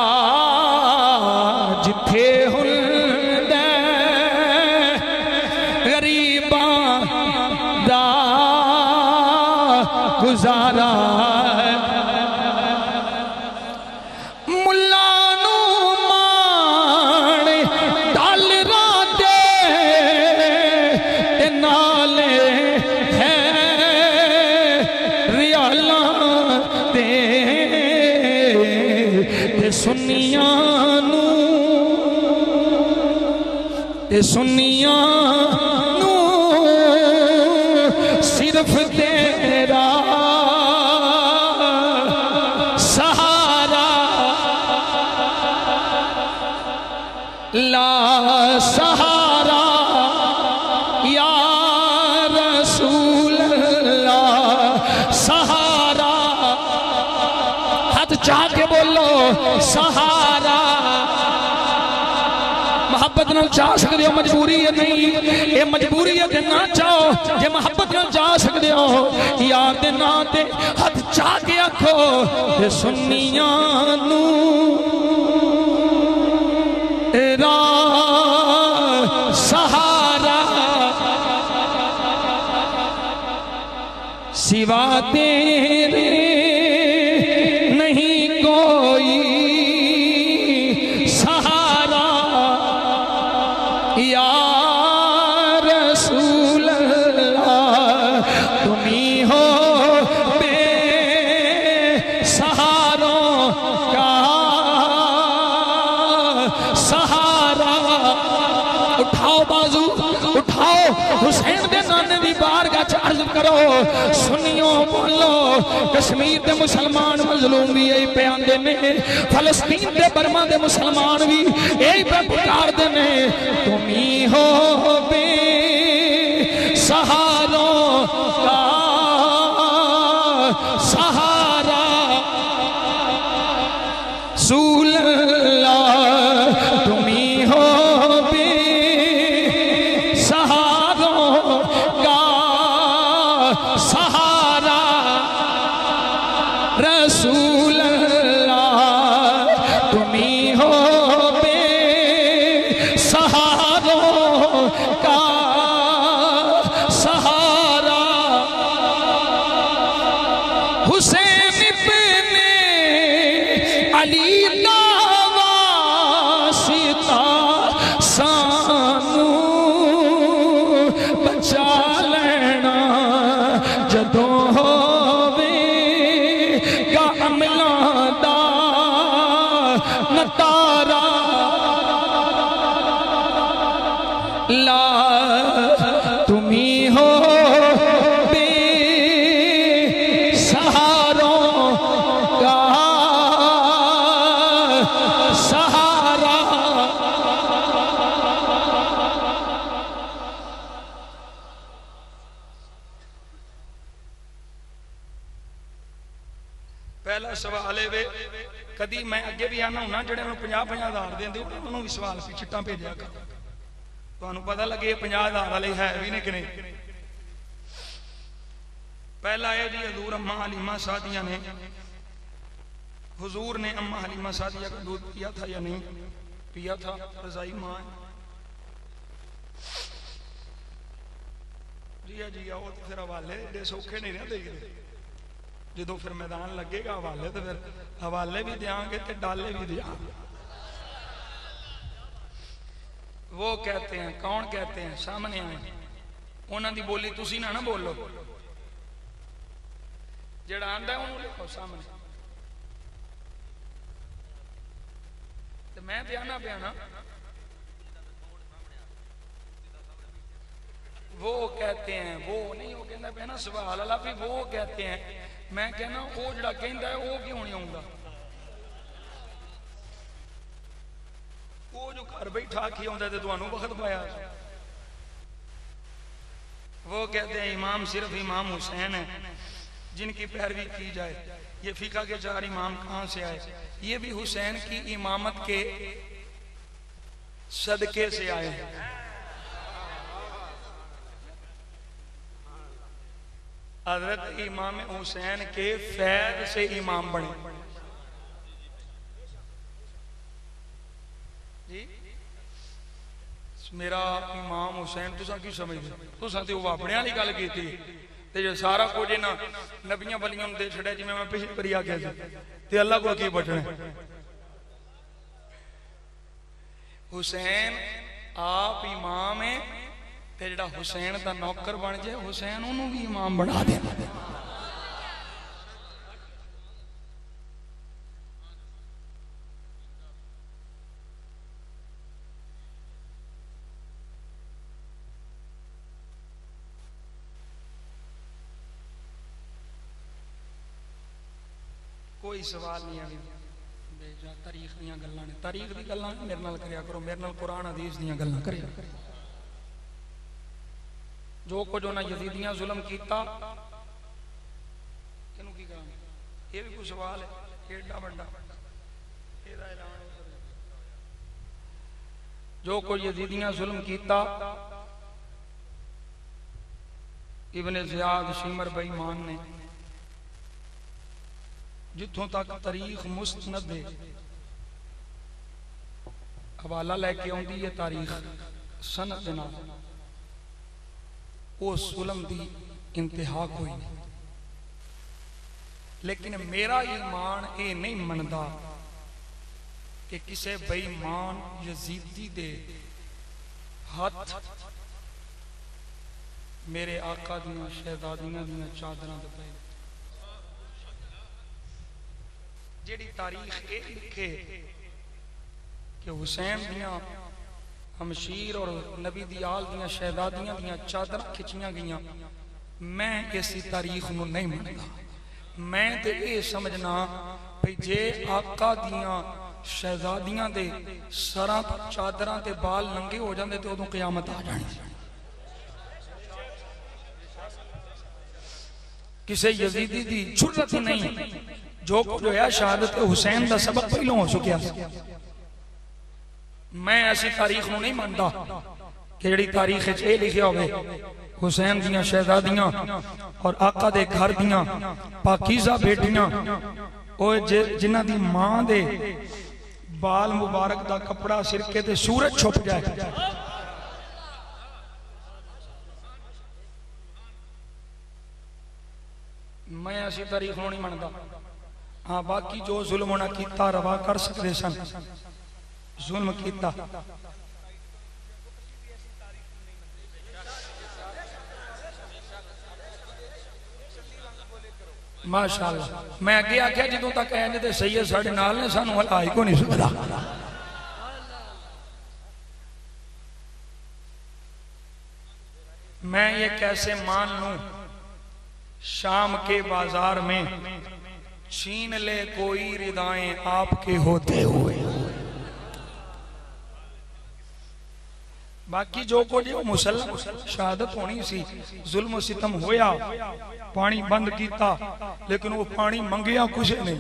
जिथे हुंदे गरीबां दा गुजारा। मुल्ला नू मान डालरा दे ते नाले है रियाला दे सुनियां नू ते सुनियां नू सिर्फ तेरा सहारा ला सहारा या रसूल अल्लाह। सहारा हाथ चाह के बोलो सहारा। मोहब्बत नाल चाह सकते हो, मजबूरी है नहीं, ये मजबूरी है कि ना चाहो। जे मोहब्बत नाल चाह सकते हो यार दे ना ते हाथ चाह के आखो ते सुन्नियां नू तेरा सहारा सिवा तेरे नहीं कोई सहारा या रसूल अल्लाह। तुम ही हो बेसहारों का सहारा। उठाओ बाजू, उठाओ हुसैन दे नाने दी बारगाह च अर्ज करो, सुनियो बोलो। कश्मीर दे मुसलमान मजलूम भी यही पे आंदे ने, फलस्तीन दे बर्मा दे मुसलमान भी यही पे पुकारदे ने, तुम ही हो बेसहारों का सहारा रसूल अल्लाह। तुम ही हो बेसहारों का सहारा रसूल अल्लाह। तुम ही हो बेसहारों का सहारा। हुसैन इब्ने अली वासिता सानू बचा लेना, जदों होवेगा अमलां दा नतारा। ला तुम ही हो बेसहारों का सहारा। पहला सवाल है वे कदी मैं अगे भी आना हूं ना, जेड़े 50-50 हज़ार देंदे उन्होंने भी सवाल चिट्टा भेजा कर। तुहानू पता लगे 50,000 वाले है भी ने कि नहीं। पहला है जी हजूर अम्मा हलीमा सादिया ने, हुजूर ने अम्मा हलीमा सादिया का दूध पिया था या नहीं पिया था? रजाई माँ जी आओ तो फिर हवाले एडे सौखे नहीं ना देखते। जो फिर मैदान लगेगा हवाले तो फिर हवाले भी देंगे तो डाले भी देंगे। वो कहते हैं, कौन कहते हैं? सामने आए, उन्हों की बोली तुसी ना ना बोलो, जेड़ा आंदा उन्होंने लिखो सामने। तो मैं तो आना पिया ना, वो कहते हैं, वो नहीं, वो कहना पे ना सवाल वाला भी, वो कहते हैं। मैं कहना वो जड़ा कहता है वो क्यों नहीं आऊंगा? वो जो घर बैठा के आंदा तो तुहानू वक्त पाया। वो कहते हैं इमाम सिर्फ इमाम हुसैन है जिनकी पैरवी की जाए। ये फिका के 4 इमाम कहां से आए? ये भी हुसैन की इमामत के सदके से आए। हजरत इमाम हुसैन के फैज से इमाम बने जी। मेरा इमाम हुसैन तुसा की समझदे? तुसा तो अपने वाली गल की ते जो सारा कुछ ना नबियां बलियां दे छड़िया, जिवें मैं पिछली बारी आ गया ते अल्लाह को की बचना। हुसैन आप इमाम है ते जेड़ा हुसैन दा नौकर बन जाए हुसैन उन्होंने भी इमाम बना दे। कोई सवाल नहीं है। तारीख दी गल्लां ने, तारीख दी गल्लां मेरे नाल करया करो, मेरे नाल कुरान हदीस दी गल्लां करया करो। जो कुछ उन्हें यजीदियां जुल्म किया इनू की करा? ये भी कोई सवाल है? एडा बड़ा जो कुछ यजीदियां जुल्म किया, इब्ने ज़ियाद शिमर बेईमान ने, जिथों तक तारीख मुस्तनद है, हवाला लैके आउंदी है तारीख सनद दे नाल, वो जुल्म की इंतहा कोई नहीं। लेकिन मेरा ईमान ये नहीं मनता कि किसी बेईमान यजीदी दे हाथ मेरे आका दियां शहजादियां दियां चादरां ते पए। जेड़ी तारीख ये लिखे कि हुसैन दियां हमशीर और नबी दी आल दियां शहजादियां दियां चादर खिंचियां गईयां, मैं इसी तारीख नूं नहीं मनदा। मैं तो ये समझना भाई जे आका दियां शहजादियां दे सरां तो चादरां ते बाल नंगे हो जाते तो उदों क़यामत आ जानी। किसी यजीदी दी जुर्रत ही नहीं। जो कुछ होया शहादत हुसैन का सबक पहलों हो चुकिया। मैं ऐसी तारीख नूं नहीं मानता कि जिहड़ी तारीख च ये लिखिया होवे हुसैन दियां शहजादियां और आका दे घर दियां पाकीज़ा बेटियां जिन्हां दी मां दे बाल मुबारक दा कपड़ा सिरके ते सूरज छुप जाए। मैं ऐसी तारीख नूं नहीं मानता। हाँ, बाकी जो जुल्म उन्हें किया रवा कर सकते सन, जुल्म किया। माशाअल्लाह। मैं अगे आख्या जो तक इंज सही साढ़े नाल ने सानू हला ही को नहीं सकता। मैं ये कैसे मान लूं शाम के बाजार में छीन ले कोई रिदाएं आपके होते हुए। बाकी जो कुछ मुसल्लम शहादत होनी सी, जुल्म सितम होया, पानी बंद किया, लेकिन वो पानी मंगिया कुछ नहीं।